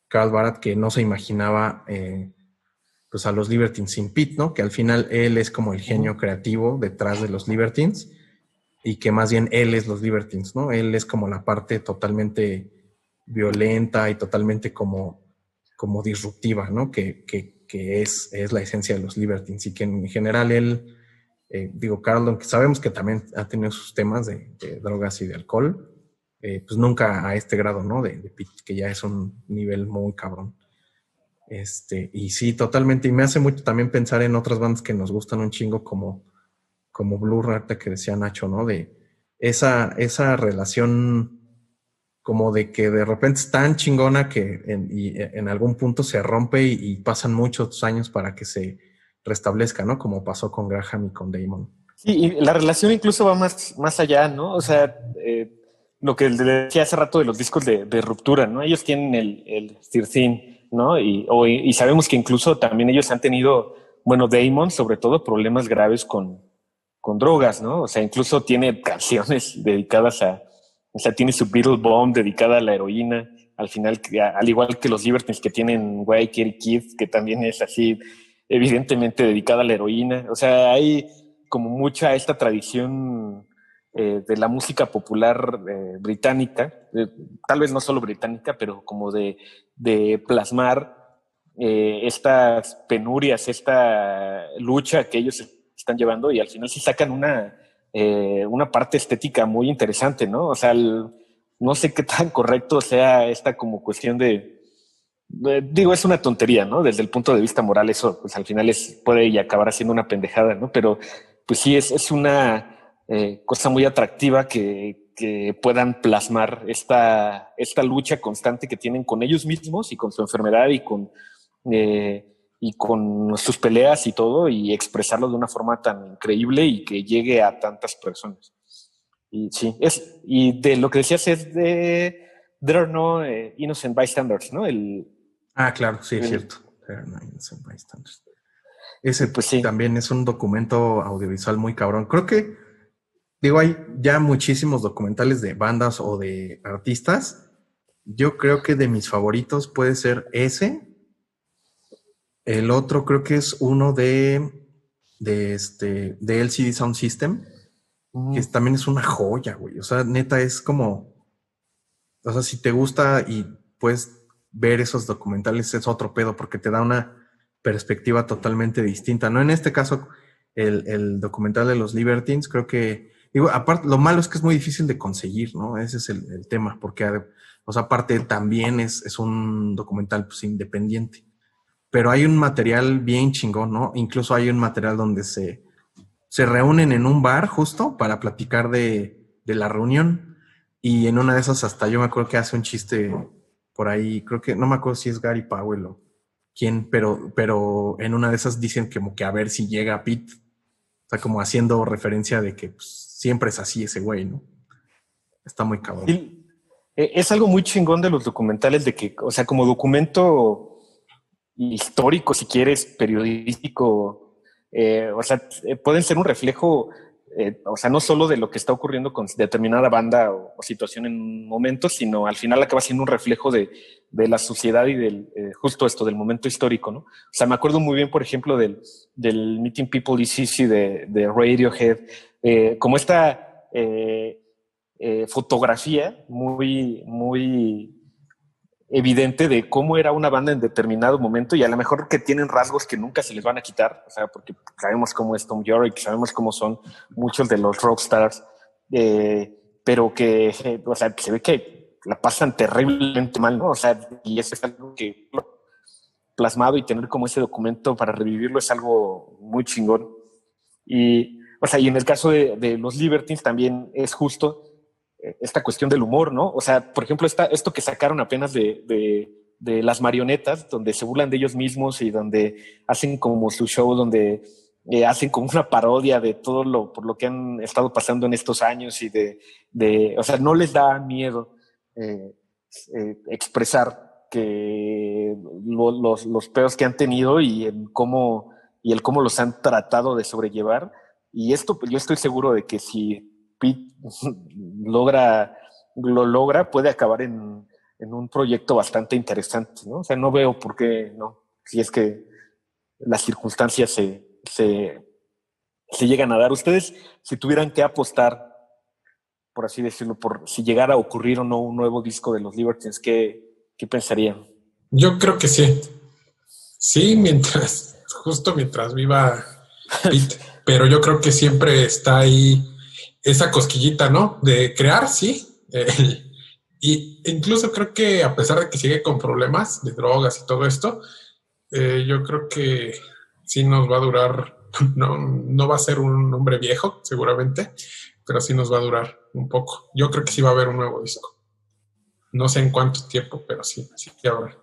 Carl Barat que no se imaginaba pues a los Libertines sin Pete, ¿no? Que al final él es como el genio creativo detrás de los Libertines y que más bien él es los Libertines, ¿no? Él es como la parte totalmente violenta y totalmente como disruptiva, ¿no? Que es la esencia de los Libertines y que en general él, digo, Carl, aunque sabemos que también ha tenido sus temas de drogas y de alcohol, pues nunca a este grado, ¿no? De Pete, que ya es un nivel muy cabrón. Y sí, totalmente. Y me hace mucho también pensar en otras bandas que nos gustan un chingo como Blue Rata que decía Nacho, ¿no? De esa relación como de que de repente es tan chingona que en algún punto se rompe y pasan muchos años para que se restablezca, ¿no? Como pasó con Graham y con Damon. Sí, y la relación incluso va más allá, ¿no? O sea, lo que le decía hace rato de los discos de ruptura, ¿no? Ellos tienen el 13, ¿no? Y sabemos que incluso también ellos han tenido, bueno, Damon, sobre todo, problemas graves con drogas, ¿no? O sea, incluso tiene canciones dedicadas o sea, tiene su Beatle Bomb dedicada a la heroína. Al final, al igual que los Libertines que tienen White Kitty Kids, que también es así, evidentemente dedicada a la heroína. O sea, hay como mucha esta tradición de la música popular británica, tal vez no solo británica, pero como de plasmar estas penurias, esta lucha que ellos están llevando y al final sí sacan una parte estética muy interesante, ¿no? O sea, no sé qué tan correcto sea esta como cuestión digo, es una tontería, ¿no? Desde el punto de vista moral eso, pues al final puede y acabar siendo una pendejada, ¿no? Pero pues sí, es una cosa muy atractiva que que puedan plasmar esta lucha constante que tienen con ellos mismos y con su enfermedad y con sus peleas y todo, y expresarlo de una forma tan increíble y que llegue a tantas personas. Y sí, y de lo que decías es de There are no innocent bystanders, ¿no? Claro, sí, es cierto. There are no innocent bystanders. Ese pues sí. también es un documento audiovisual muy cabrón. Creo que, digo, hay ya muchísimos documentales de bandas o de artistas. Yo creo que de mis favoritos puede ser ese. El otro creo que es uno de LCD Sound System, que también es una joya, güey. O sea, neta es como, o sea, si te gusta y puedes ver esos documentales es otro pedo porque te da una perspectiva totalmente distinta, ¿no? En este caso, el documental de los Libertines, creo que, digo, aparte, lo malo es que es muy difícil de conseguir, ¿no? Ese es el tema, porque, o sea, aparte también es un documental pues, independiente, pero hay un material bien chingón, ¿no? Incluso hay un material donde se reúnen en un bar justo para platicar de la reunión y en una de esas hasta yo me acuerdo que hace un chiste por ahí, creo que, no me acuerdo si es Gary Powell o quién, pero en una de esas dicen como que a ver si llega Pete, o sea, como haciendo referencia de que pues, siempre es así ese güey, ¿no? Está muy cabrón. Sí, es algo muy chingón de los documentales de que, o sea, como documento histórico, si quieres, periodístico, o sea, pueden ser un reflejo, o sea, no solo de lo que está ocurriendo con determinada banda o situación en un momento, sino al final acaba siendo un reflejo de la sociedad y del justo esto, del momento histórico, ¿no? O sea, me acuerdo muy bien, por ejemplo, del Meeting People Is Easy de Radiohead, como esta fotografía muy, muy evidente de cómo era una banda en determinado momento y a lo mejor que tienen rasgos que nunca se les van a quitar, o sea, porque sabemos cómo es Tom York, sabemos cómo son muchos de los rockstars, pero que, o sea, se ve que la pasan terriblemente mal, ¿no? O sea, y eso es algo que plasmado y tener como ese documento para revivirlo es algo muy chingón. Y, o sea, y en el caso de los Libertines también es justo esta cuestión del humor, ¿no? O sea, por ejemplo, esto que sacaron apenas de las marionetas, donde se burlan de ellos mismos y donde hacen como su show, donde hacen como una parodia de todo por lo que han estado pasando en estos años y o sea, no les da miedo expresar que los pedos que han tenido y el cómo los han tratado de sobrellevar. Y esto, pues yo estoy seguro de que si Pete lo logra, puede acabar en un proyecto bastante interesante, ¿no? O sea, no veo por qué no, si es que las circunstancias se llegan a dar. Ustedes, si tuvieran que apostar, por así decirlo, por si llegara a ocurrir o no un nuevo disco de los Libertines, ¿qué pensarían? Yo creo que sí. Sí, justo mientras viva Pete, pero yo creo que siempre está ahí esa cosquillita, ¿no? De crear, sí. Y incluso creo que a pesar de que sigue con problemas de drogas y todo esto, yo creo que sí nos va a durar, no va a ser un hombre viejo, seguramente, pero sí nos va a durar un poco. Yo creo que sí va a haber un nuevo disco. No sé en cuánto tiempo, pero sí habrá.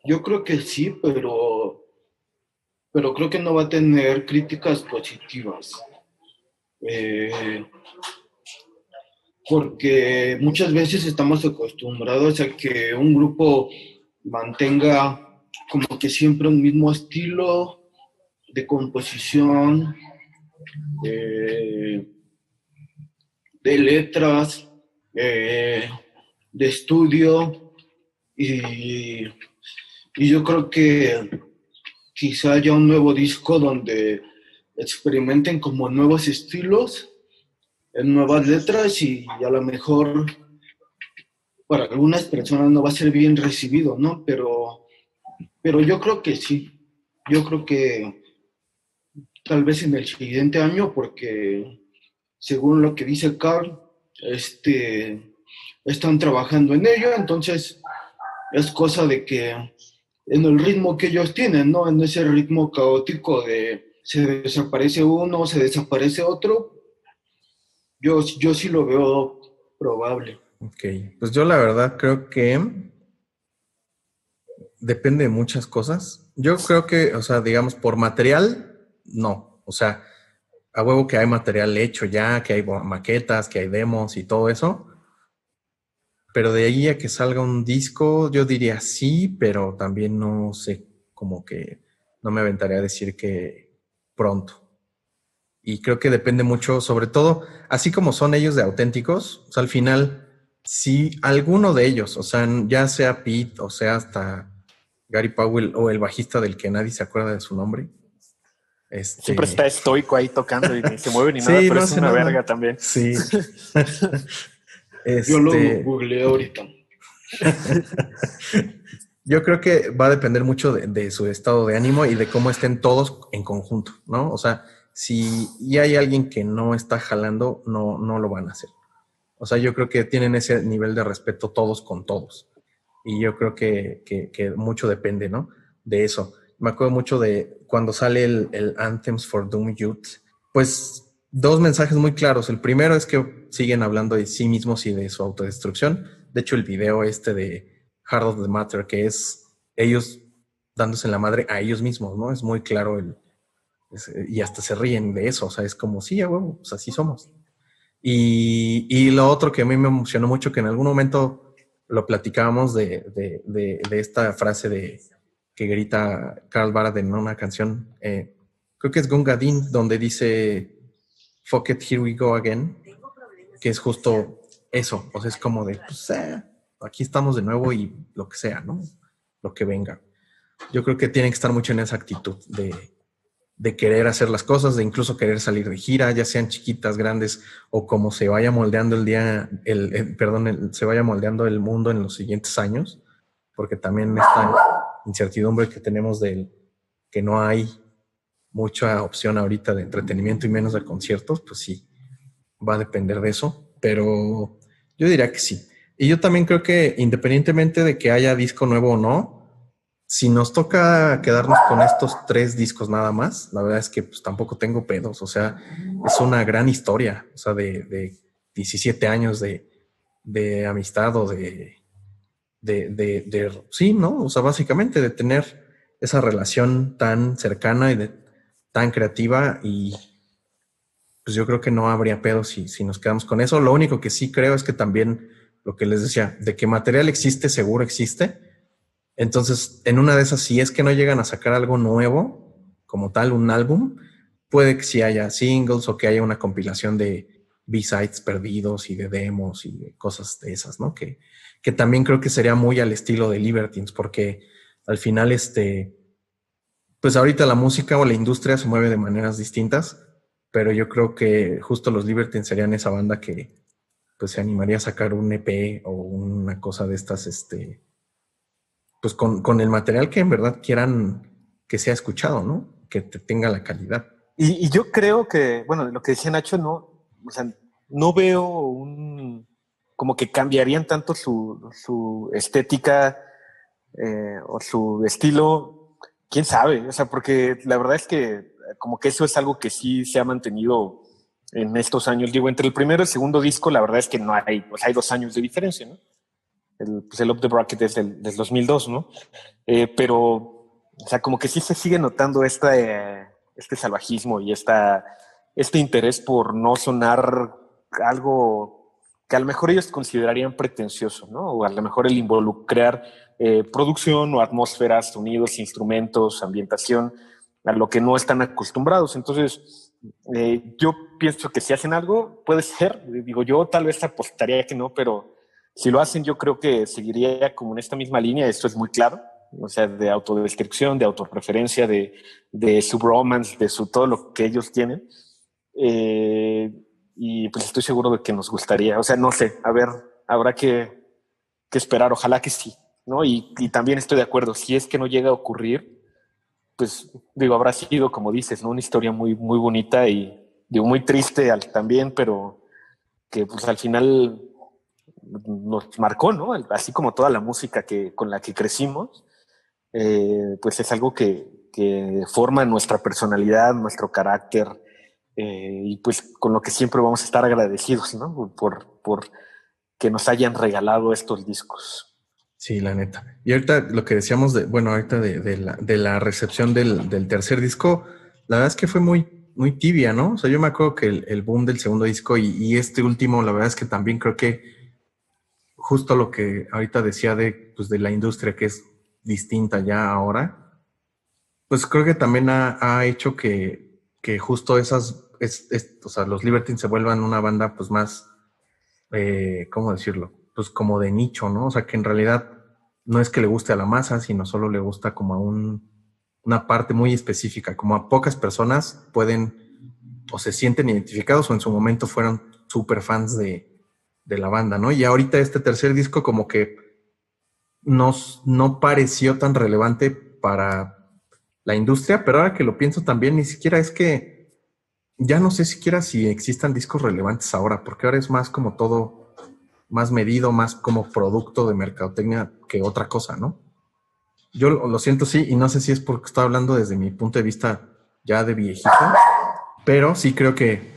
Yo creo que sí, pero creo que no va a tener críticas positivas. Porque muchas veces estamos acostumbrados a que un grupo mantenga como que siempre un mismo estilo de composición, de letras, de estudio, y yo creo que quizá haya un nuevo disco donde experimenten como nuevos estilos, en nuevas letras, y a lo mejor para algunas personas no va a ser bien recibido, ¿no? Pero yo creo que sí. Yo creo que tal vez en el siguiente año, porque según lo que dice Carl, están trabajando en ello, entonces es cosa de que en el ritmo que ellos tienen, ¿no? En ese ritmo caótico de se desaparece uno, se desaparece otro, Yo sí lo veo probable. Ok, pues yo la verdad creo que depende de muchas cosas. Yo creo que, o sea, digamos, por material, no. O sea, a huevo que hay material hecho ya, que hay maquetas, que hay demos y todo eso. Pero de ahí a que salga un disco, yo diría sí, pero también no sé, como que no me aventaría a decir que pronto. Y creo que depende mucho, sobre todo, así como son ellos de auténticos, o sea, al final, si alguno de ellos, o sea, ya sea Pete, o sea, hasta Gary Powell o el bajista del que nadie se acuerda de su nombre, Siempre está este, estoico ahí tocando y ni se mueve ni nada, sí, pero no es hace una verga nada. también. Sí. Yo lo este, googleé ahorita. Yo creo que va a depender mucho de su estado de ánimo y de cómo estén todos en conjunto, ¿no? O sea, si ya hay alguien que no está jalando, no lo van a hacer. O sea, yo creo que tienen ese nivel de respeto todos con todos. Y yo creo que mucho depende, ¿no? De eso. Me acuerdo mucho de cuando sale el Anthems for Doom Youth, pues dos mensajes muy claros. El primero es que siguen hablando de sí mismos y de su autodestrucción. De hecho, el video este de Heart of the Matter, que es ellos dándose en la madre a ellos mismos, ¿no? Es muy claro y hasta se ríen de eso. O sea, es como, sí, a huevo, pues así somos. Y lo otro que a mí me emocionó mucho, que en algún momento lo platicábamos de esta frase que grita Carl Barad en una canción, creo que es Gunga Din, donde dice Fuck it, here we go again, que es justo eso, o sea, es como de, pues, aquí estamos de nuevo y lo que sea, ¿no? Lo que venga. Yo creo que tienen que estar mucho en esa actitud de querer hacer las cosas, de incluso querer salir de gira, ya sean chiquitas, grandes, o como se vaya moldeando se vaya moldeando el mundo en los siguientes años, porque también esta incertidumbre que tenemos de que no hay mucha opción ahorita de entretenimiento y menos de conciertos, pues sí, va a depender de eso, pero yo diría que sí. Y yo también creo que independientemente de que haya disco nuevo o no, si nos toca quedarnos con estos 3 discos nada más, la verdad es que pues tampoco tengo pedos. O sea, es una gran historia, o sea, de 17 años de amistad o sí, ¿no? O sea, básicamente de tener esa relación tan cercana y tan creativa y pues yo creo que no habría pedo si nos quedamos con eso. Lo único que sí creo es que también lo que les decía, de que material existe, seguro existe. Entonces, en una de esas, si es que no llegan a sacar algo nuevo, como tal, un álbum, puede que sí haya singles o que haya una compilación de B-sides perdidos y de demos y de cosas de esas, ¿no? Que también creo que sería muy al estilo de Libertines, porque al final, pues ahorita la música o la industria se mueve de maneras distintas, pero yo creo que justo los Libertines serían esa banda que pues se animaría a sacar un EP o una cosa de estas, pues con el material que en verdad quieran que sea escuchado, ¿no? Que tenga la calidad. Y yo creo que, bueno, lo que decía Nacho, no, o sea, no veo como que cambiarían tanto su estética o su estilo, quién sabe, o sea, porque la verdad es que como que eso es algo que sí se ha mantenido en estos años. Digo, entre el primero y el segundo disco, la verdad es que no hay, pues hay 2 años de diferencia, ¿no? El Up the Bracket es del 2002, ¿no? Pero, o sea, como que sí se sigue notando este salvajismo y este interés por no sonar algo que a lo mejor ellos considerarían pretencioso, ¿no? O a lo mejor el involucrar producción o atmósferas, sonidos, instrumentos, ambientación, a lo que no están acostumbrados. Entonces, yo pienso que si hacen algo, puede ser, digo, yo tal vez apostaría que no, pero si lo hacen, yo creo que seguiría como en esta misma línea, esto es muy claro, o sea, de autodescripción, de autorreferencia, de su bromance, todo lo que ellos tienen. Y pues estoy seguro de que nos gustaría, o sea, no sé, a ver, habrá que esperar, ojalá que sí, ¿no? Y también estoy de acuerdo, si es que no llega a ocurrir, pues digo, habrá sido, como dices, ¿no? Una historia muy, muy bonita y digo, muy triste también, pero que pues al final nos marcó, ¿no? Así como toda la música con la que crecimos, pues es algo que forma nuestra personalidad, nuestro carácter, y pues con lo que siempre vamos a estar agradecidos, ¿no? Por que nos hayan regalado estos discos. Sí, la neta. Y ahorita lo que decíamos ahorita de la recepción del tercer disco, la verdad es que fue muy tibia, ¿no? O sea, yo me acuerdo que el boom del segundo disco y este último, la verdad es que también creo que justo lo que ahorita decía pues de la industria que es distinta ya ahora, pues creo que también ha hecho que justo o sea, los Libertines se vuelvan una banda pues más, ¿cómo decirlo? Pues como de nicho, ¿no? O sea, que en realidad no es que le guste a la masa, sino solo le gusta como a una parte muy específica, como a pocas personas pueden o se sienten identificados o en su momento fueron súper fans de la banda, ¿no? Y ahorita este tercer disco como que no pareció tan relevante para la industria, pero ahora que lo pienso también, ni siquiera es que ya no sé siquiera si existan discos relevantes ahora, porque ahora es más como todo más medido, más como producto de mercadotecnia que otra cosa, ¿no? Yo lo siento, sí, y no sé si es porque estoy hablando desde mi punto de vista ya de viejito, pero sí creo que,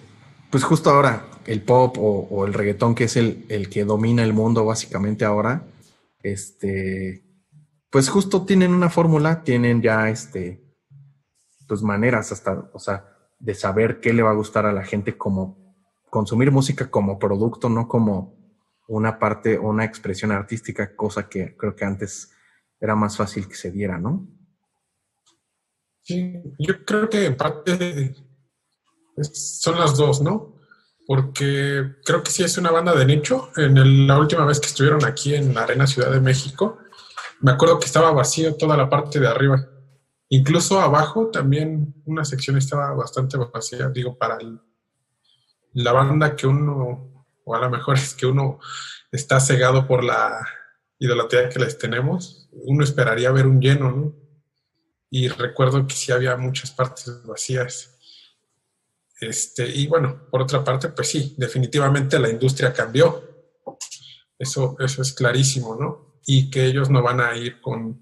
pues justo ahora, el pop o el reggaetón, que es el que domina el mundo básicamente ahora, pues justo tienen una fórmula, tienen ya, pues maneras hasta, o sea, de saber qué le va a gustar a la gente, como consumir música como producto, no como una parte o una expresión artística, cosa que creo que antes era más fácil que se diera, ¿no? Sí, yo creo que en parte son las dos, ¿no? Porque creo que sí es una banda de nicho. La última vez que estuvieron aquí en la Arena Ciudad de México, me acuerdo que estaba vacío toda la parte de arriba. Incluso abajo también una sección estaba bastante vacía, digo, para la banda que uno, o a lo mejor es que uno está cegado por la idolatría que les tenemos, uno esperaría ver un lleno, ¿no? Y recuerdo que sí había muchas partes vacías. Y bueno, por otra parte, pues sí, definitivamente la industria cambió. Eso es clarísimo, ¿no? Y que ellos no van a ir con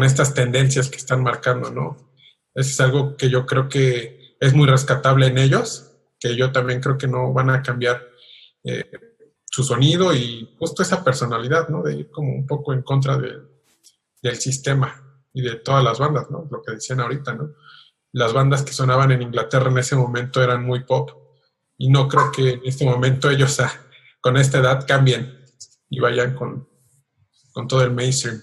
estas tendencias que están marcando, ¿no? Eso es algo que yo creo que es muy rescatable en ellos, que yo también creo que no van a cambiar eh, su sonido y justo esa personalidad, ¿no? De ir como un poco en contra del sistema y de todas las bandas, ¿no? Lo que decían ahorita, ¿no? Las bandas que sonaban en Inglaterra en ese momento eran muy pop y no creo que en este momento ellos con esta edad cambien y vayan con todo el mainstream.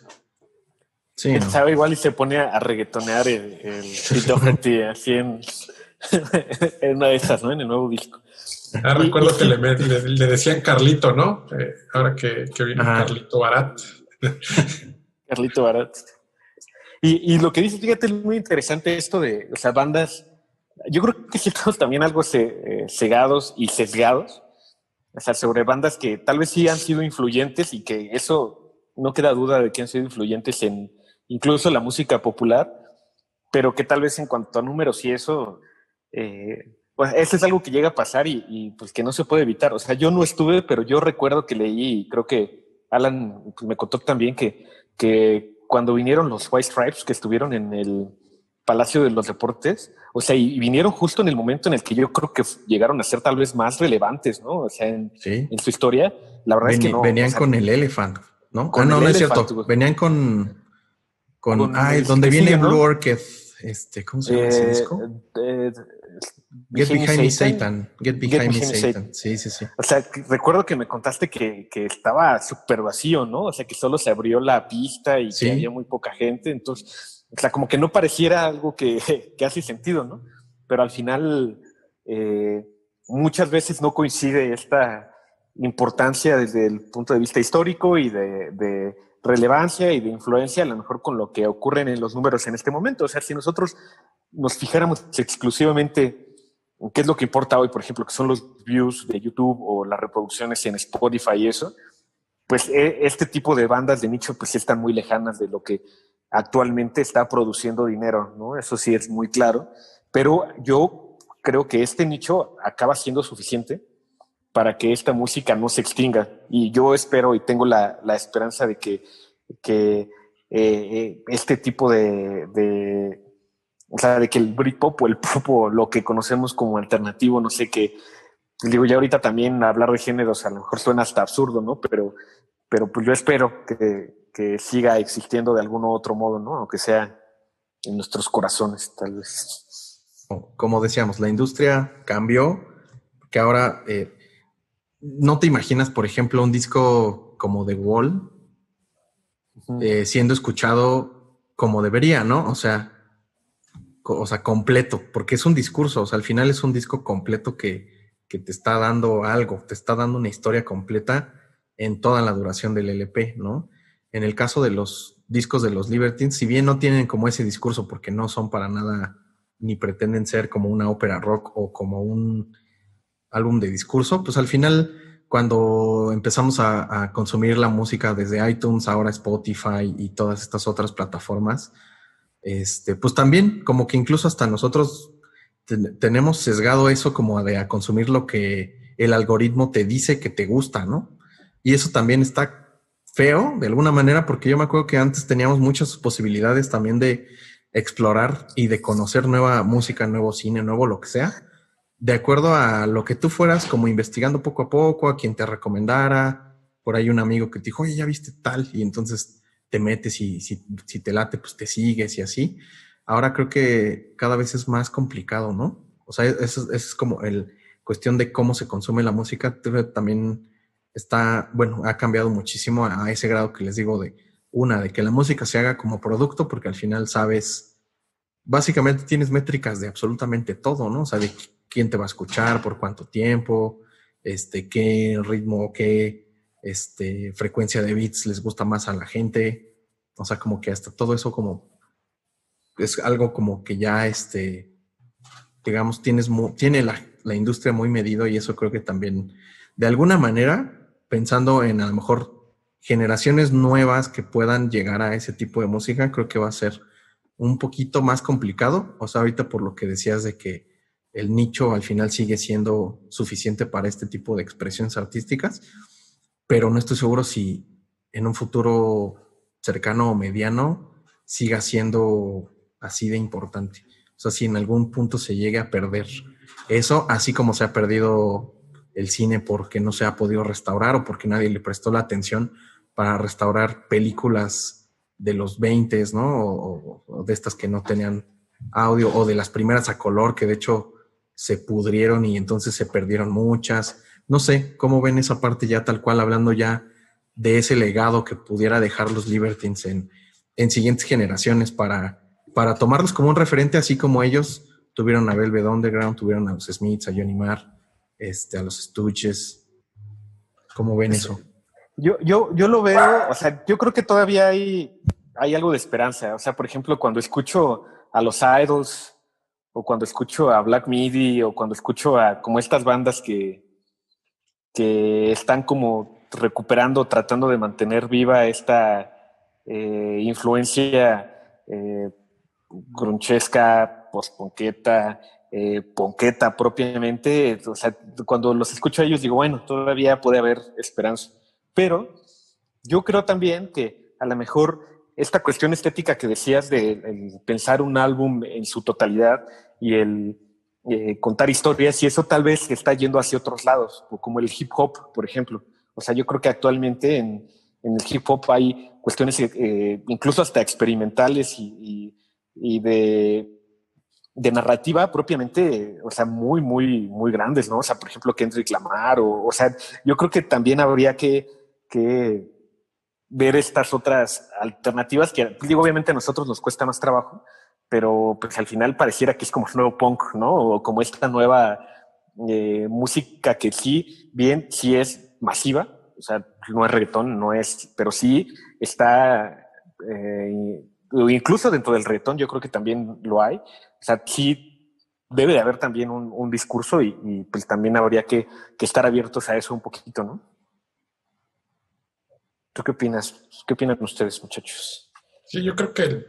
Sí, Quién no. sabe, igual y se pone a reggaetonear el Pete Doherty así en una de esas, ¿no? En el nuevo disco. Recuerdo sí, que le decían Carlito, ¿no? Ahora que vino Carlito Barat. Carlito Barat. Y lo que dices, fíjate, es muy interesante esto de, o sea, bandas. Yo creo que sí estamos también algo cegados y sesgados, o sea, sobre bandas que tal vez sí han sido influyentes y que eso no queda duda de que han sido influyentes en incluso la música popular, pero que tal vez en cuanto a números y eso, pues eso es algo que llega a pasar y pues que no se puede evitar. O sea, yo no estuve, pero yo recuerdo que leí y creo que Alan pues, me contó también que cuando vinieron los White Stripes, que estuvieron en el Palacio de los Deportes, o sea, y vinieron justo en el momento en el que yo creo que llegaron a ser tal vez más relevantes, ¿no? O sea, en su historia, la verdad es que no. Venían o sea, con el Elephant, ¿no? con No, el no es Elephant, cierto. Venían con el donde que viene sigue, Blue ¿no? Orchid, ¿cómo se llama ese disco? Get Behind Me Satan. Get Behind Me Satan. Sí, sí, sí. O sea, recuerdo que me contaste que estaba súper vacío, ¿no? O sea, que solo se abrió la pista y que había muy poca gente. Entonces, o sea, como que no pareciera algo que hace sentido, ¿no? Pero al final, muchas veces no coincide esta importancia desde el punto de vista histórico y de relevancia y de influencia, a lo mejor con lo que ocurren en los números en este momento. O sea, si nosotros nos fijáramos exclusivamente qué es lo que importa hoy, por ejemplo, que son los views de YouTube o las reproducciones en Spotify y eso, pues este tipo de bandas de nicho pues están muy lejanas de lo que actualmente está produciendo dinero, ¿no? Eso sí es muy claro, pero yo creo que este nicho acaba siendo suficiente para que esta música no se extinga y yo espero y tengo la esperanza de que este tipo de o sea, de que el Britpop o el pop o lo que conocemos como alternativo, no sé qué, digo, ya ahorita también hablar de géneros a lo mejor suena hasta absurdo, ¿no? Pero pues yo espero que siga existiendo de algún otro modo, ¿no? Aunque sea en nuestros corazones, tal vez. Como decíamos, la industria cambió, que ahora no te imaginas, por ejemplo, un disco como The Wall siendo escuchado como debería, ¿no? O sea, completo, porque es un discurso, o sea, al final es un disco completo que te está dando algo, te está dando una historia completa en toda la duración del LP, ¿no? En el caso de los discos de los Libertines, si bien no tienen como ese discurso, porque no son para nada, ni pretenden ser como una ópera rock o como un álbum de discurso, pues al final, cuando empezamos a consumir la música desde iTunes, ahora Spotify y todas estas otras plataformas, pues también como que incluso hasta nosotros tenemos sesgado eso como de a consumir lo que el algoritmo te dice que te gusta, ¿no? Y eso también está feo de alguna manera, porque yo me acuerdo que antes teníamos muchas posibilidades también de explorar y de conocer nueva música, nuevo cine, nuevo lo que sea, de acuerdo a lo que tú fueras como investigando poco a poco, a quien te recomendara, por ahí un amigo que te dijo, oye, ya viste tal, y entonces te metes y si te late, pues te sigues y así. Ahora creo que cada vez es más complicado, ¿no? O sea, eso es como el cuestión de cómo se consume la música. También está, bueno, ha cambiado muchísimo a ese grado que les digo de que la música se haga como producto, porque al final sabes, básicamente tienes métricas de absolutamente todo, ¿no? O sea, de quién te va a escuchar, por cuánto tiempo, qué ritmo, qué frecuencia de beats les gusta más a la gente. O sea, como que hasta todo eso como es algo como que ya digamos, tiene la industria muy medido, y eso creo que también, de alguna manera, pensando en a lo mejor generaciones nuevas que puedan llegar a ese tipo de música, creo que va a ser un poquito más complicado. O sea, ahorita por lo que decías de que el nicho al final sigue siendo suficiente para este tipo de expresiones artísticas, pero no estoy seguro si en un futuro cercano o mediano siga siendo así de importante. O sea, si en algún punto se llegue a perder eso, así como se ha perdido el cine porque no se ha podido restaurar o porque nadie le prestó la atención para restaurar películas de los 20, ¿no? O de estas que no tenían audio, o de las primeras a color que de hecho se pudrieron y entonces se perdieron muchas. No sé, ¿cómo ven esa parte ya tal cual, hablando ya de ese legado que pudiera dejar los Libertines en siguientes generaciones para tomarlos como un referente, así como ellos tuvieron a Velvet Underground, tuvieron a los Smiths, a Johnny Marr, a los Stooges? ¿Cómo ven eso? Yo lo veo, o sea, yo creo que todavía hay algo de esperanza. O sea, por ejemplo, cuando escucho a los Idols, o cuando escucho a Black Midi, o cuando escucho a como estas bandas que están como recuperando, tratando de mantener viva esta influencia grunchesca, post-ponqueta, ponqueta propiamente. O sea, cuando los escucho a ellos digo, bueno, todavía puede haber esperanza. Pero yo creo también que a lo mejor esta cuestión estética que decías de el pensar un álbum en su totalidad y el contar historias, y eso tal vez está yendo hacia otros lados, como el hip hop, por ejemplo. O sea, yo creo que actualmente en el hip hop hay cuestiones incluso hasta experimentales y de narrativa propiamente, o sea, muy, muy, muy grandes, ¿no? O sea, por ejemplo, Kendrick Lamar, o sea, yo creo que también habría que ver estas otras alternativas que, digo, obviamente a nosotros nos cuesta más trabajo, pero pues al final pareciera que es como el nuevo punk, ¿no? O como esta nueva música que sí, bien, sí es masiva, o sea, no es reggaetón, no es, pero sí está, incluso dentro del reggaetón yo creo que también lo hay, o sea, sí debe de haber también un discurso y pues también habría que estar abiertos a eso un poquito, ¿no? ¿Tú qué opinas? ¿Qué opinan ustedes, muchachos? Sí, yo creo que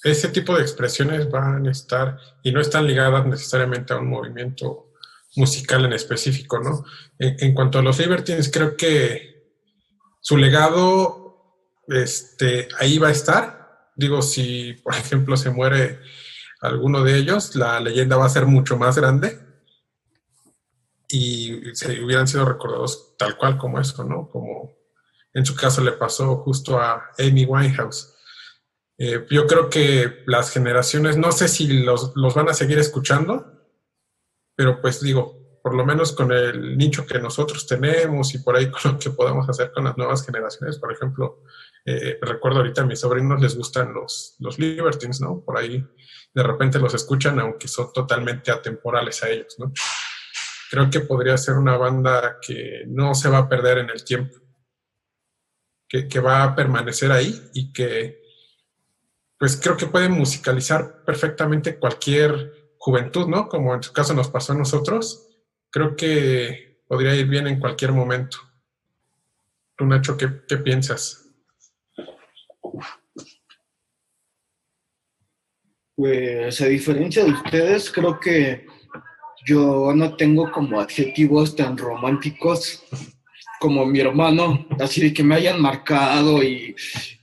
ese tipo de expresiones van a estar y no están ligadas necesariamente a un movimiento musical en específico, ¿no? En cuanto a los Libertines, creo que su legado ahí va a estar. Digo, si por ejemplo se muere alguno de ellos, la leyenda va a ser mucho más grande y se hubieran sido recordados tal cual como eso, ¿no? Como en su caso le pasó justo a Amy Winehouse. Yo creo que las generaciones, no sé si los van a seguir escuchando, pero pues digo, por lo menos con el nicho que nosotros tenemos y por ahí con lo que podamos hacer con las nuevas generaciones, por ejemplo, recuerdo ahorita a mis sobrinos les gustan los Libertines, ¿no? Por ahí de repente los escuchan, aunque son totalmente atemporales a ellos, ¿no? Creo que podría ser una banda que no se va a perder en el tiempo, que va a permanecer ahí y que pues creo que puede musicalizar perfectamente cualquier juventud, ¿no? Como en su caso nos pasó a nosotros. Creo que podría ir bien en cualquier momento. Tú, Nacho, ¿qué piensas? Pues a diferencia de ustedes, creo que yo no tengo como adjetivos tan románticos como mi hermano, así de que me hayan marcado y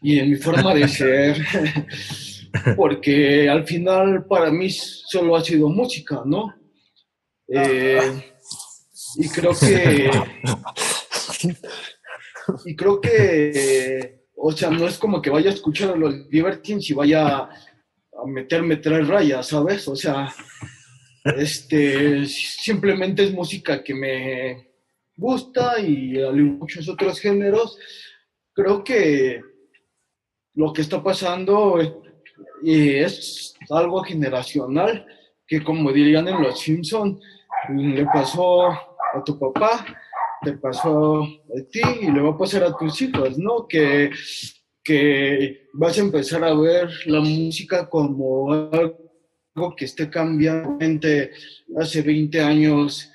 en mi forma de ser, porque al final para mí solo ha sido música, ¿no? Y creo que, o sea, no es como que vaya a escuchar a los Libertines y vaya a meterme 3 rayas, ¿sabes? O sea, simplemente es música que me gusta y hay muchos otros géneros. Creo que lo que está pasando es algo generacional, que como dirían en Los Simpson, le pasó a tu papá, te pasó a ti y le va a pasar a tus hijos, ¿no? Que vas a empezar a ver la música como algo que esté cambiando. Hace 20 años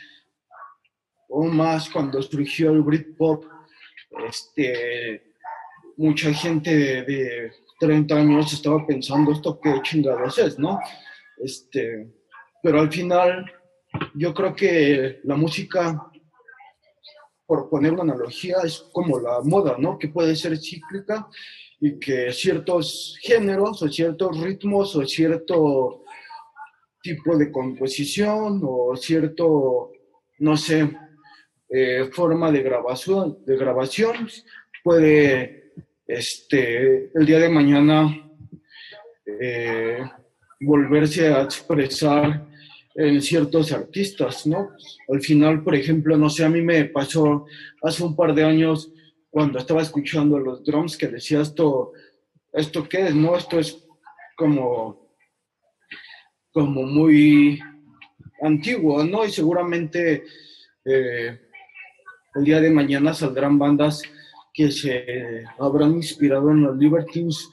o más, cuando surgió el Britpop, mucha gente de 30 años estaba pensando esto qué chingados es, ¿no? Pero al final yo creo que la música, por poner una analogía, es como la moda, ¿no? Que puede ser cíclica y que ciertos géneros o ciertos ritmos o cierto tipo de composición o cierto, no sé, forma de grabación puede el día de mañana volverse a expresar en ciertos artistas, ¿no? Al final, por ejemplo, no sé, a mí me pasó hace un par de años cuando estaba escuchando los drums que decía ¿esto qué es? ¿No? Esto es como muy antiguo, ¿no? Y seguramente el día de mañana saldrán bandas que se habrán inspirado en los Libertines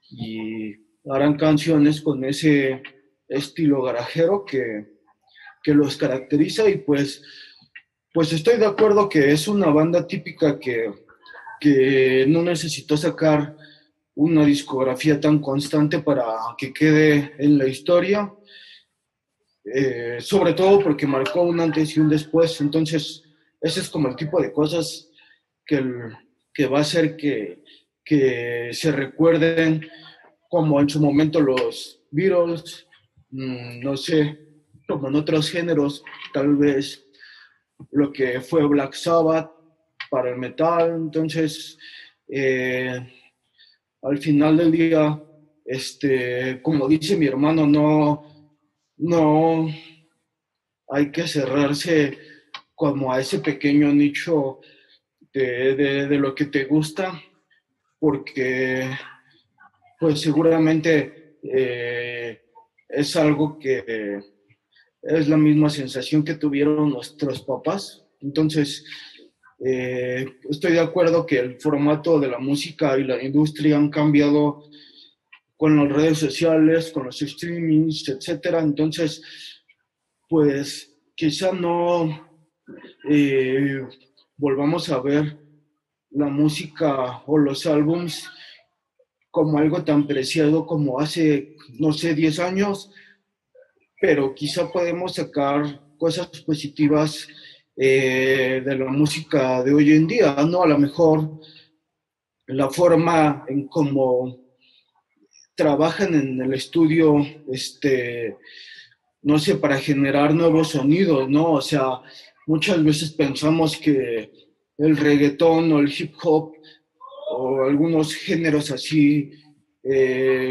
y harán canciones con ese estilo garajero que los caracteriza y pues estoy de acuerdo que es una banda típica que no necesitó sacar una discografía tan constante para que quede en la historia, sobre todo porque marcó un antes y un después. Entonces ese es como el tipo de cosas que va a hacer que se recuerden, como en su momento los Beatles, no sé, como en otros géneros, tal vez lo que fue Black Sabbath para el metal. Entonces, al final del día, como dice mi hermano, no hay que cerrarse como a ese pequeño nicho de lo que te gusta, porque pues seguramente es algo que es la misma sensación que tuvieron nuestros papás. Entonces, estoy de acuerdo que el formato de la música y la industria han cambiado con las redes sociales, con los streamings, etcétera. Entonces, pues quizá no volvamos a ver la música o los álbums como algo tan preciado como hace, no sé, 10 años, pero quizá podemos sacar cosas positivas de la música de hoy en día, ¿no? A lo mejor la forma en cómo trabajan en el estudio, no sé, para generar nuevos sonidos, ¿no? O sea, muchas veces pensamos que el reggaetón o el hip hop o algunos géneros así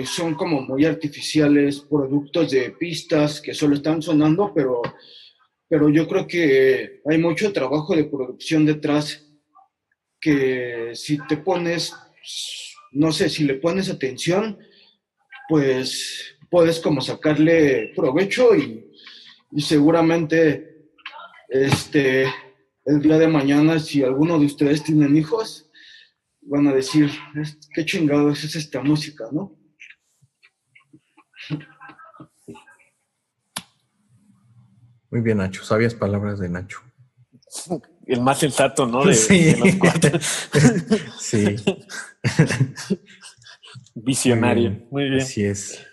son como muy artificiales, productos de pistas que solo están sonando, pero yo creo que hay mucho trabajo de producción detrás que si te pones, no sé, si le pones atención, pues puedes como sacarle provecho y seguramente el día de mañana, si alguno de ustedes tienen hijos, van a decir, qué chingados es esta música, ¿no? Muy bien, Nacho. Sabias palabras de Nacho. El más sensato, ¿no? Sí. De los cuatro. Sí. Visionario. Muy bien. Así es.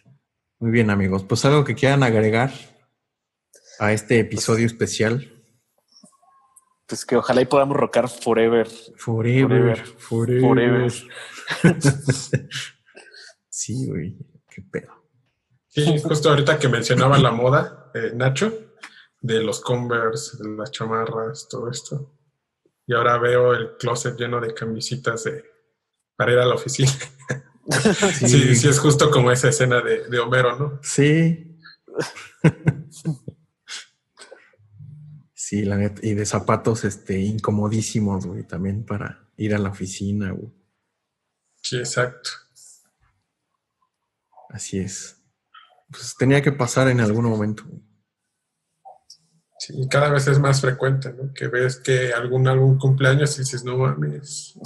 Muy bien, amigos. Pues algo que quieran agregar a este episodio especial. Pues que ojalá y podamos rockear forever. Forever. Sí, güey. Qué pedo. Sí, justo ahorita que mencionaba la moda, Nacho, de los Converse, de las chamarras, todo esto. Y ahora veo el closet lleno de camisitas para ir a la oficina. Sí, es justo como esa escena de Homero, ¿no? Sí. Sí, la neta. Y de zapatos incomodísimos, güey, también para ir a la oficina, güey. Sí, exacto. Así es. Pues tenía que pasar en algún momento. Sí, cada vez es más frecuente, ¿no? Que ves que algún cumpleaños y dices, no mames.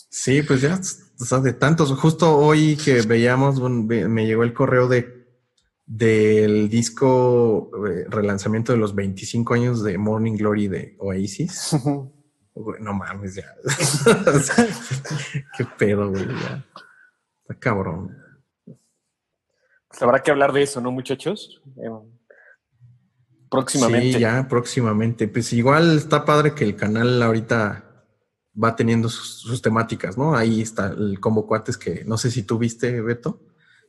Sí, pues ya, o sea, de tantos. Justo hoy que veíamos, me llegó el correo del disco relanzamiento de los 25 años de Morning Glory de Oasis. No mames, ya. O sea, qué pedo, güey. Ya. Está cabrón. Pues habrá que hablar de eso, ¿no, muchachos? Próximamente. Sí, ya, próximamente. Pues igual está padre que el canal ahorita va teniendo sus temáticas, ¿no? Ahí está el Combo Cuates que no sé si tú viste, Beto,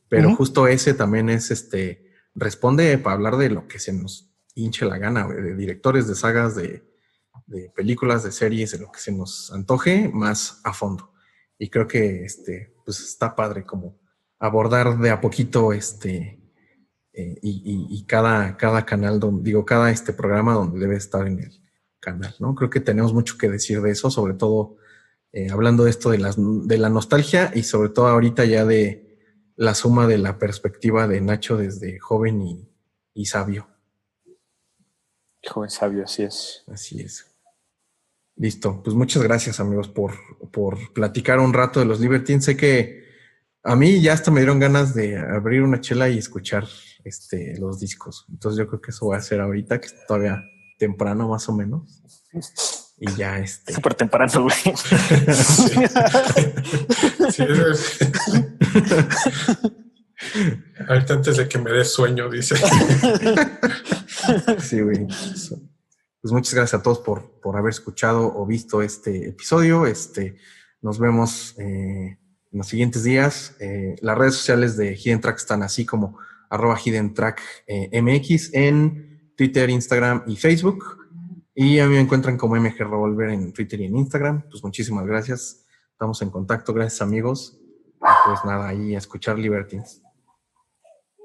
pero justo ese también es responde para hablar de lo que se nos hinche la gana, güey, de directores de sagas, de películas, de series, de lo que se nos antoje más a fondo. Y creo que pues está padre como abordar de a poquito y cada canal, cada programa donde debe estar en el canal, ¿no? Creo que tenemos mucho que decir de eso, sobre todo hablando de esto de la nostalgia y sobre todo ahorita ya de la suma de la perspectiva de Nacho desde joven y sabio. Joven sabio, así es. Así es. Listo. Pues muchas gracias, amigos, por platicar un rato de los Libertines. Sé que a mí ya hasta me dieron ganas de abrir una chela y escuchar los discos. Entonces yo creo que eso voy a hacer ahorita, que es todavía temprano más o menos. Y ya Súper temprano, güey. Sí, ahorita antes de que me dé sueño, dice. Sí, güey. Pues muchas gracias a todos por haber escuchado o visto este episodio. Nos vemos en los siguientes días. Las redes sociales de Hidden Track están así como @HiddenTrackMX en Twitter, Instagram y Facebook. Y a mí me encuentran como MG Revolver en Twitter y en Instagram. Pues muchísimas gracias. Estamos en contacto. Gracias, amigos. Y pues nada, ahí a escuchar Libertines.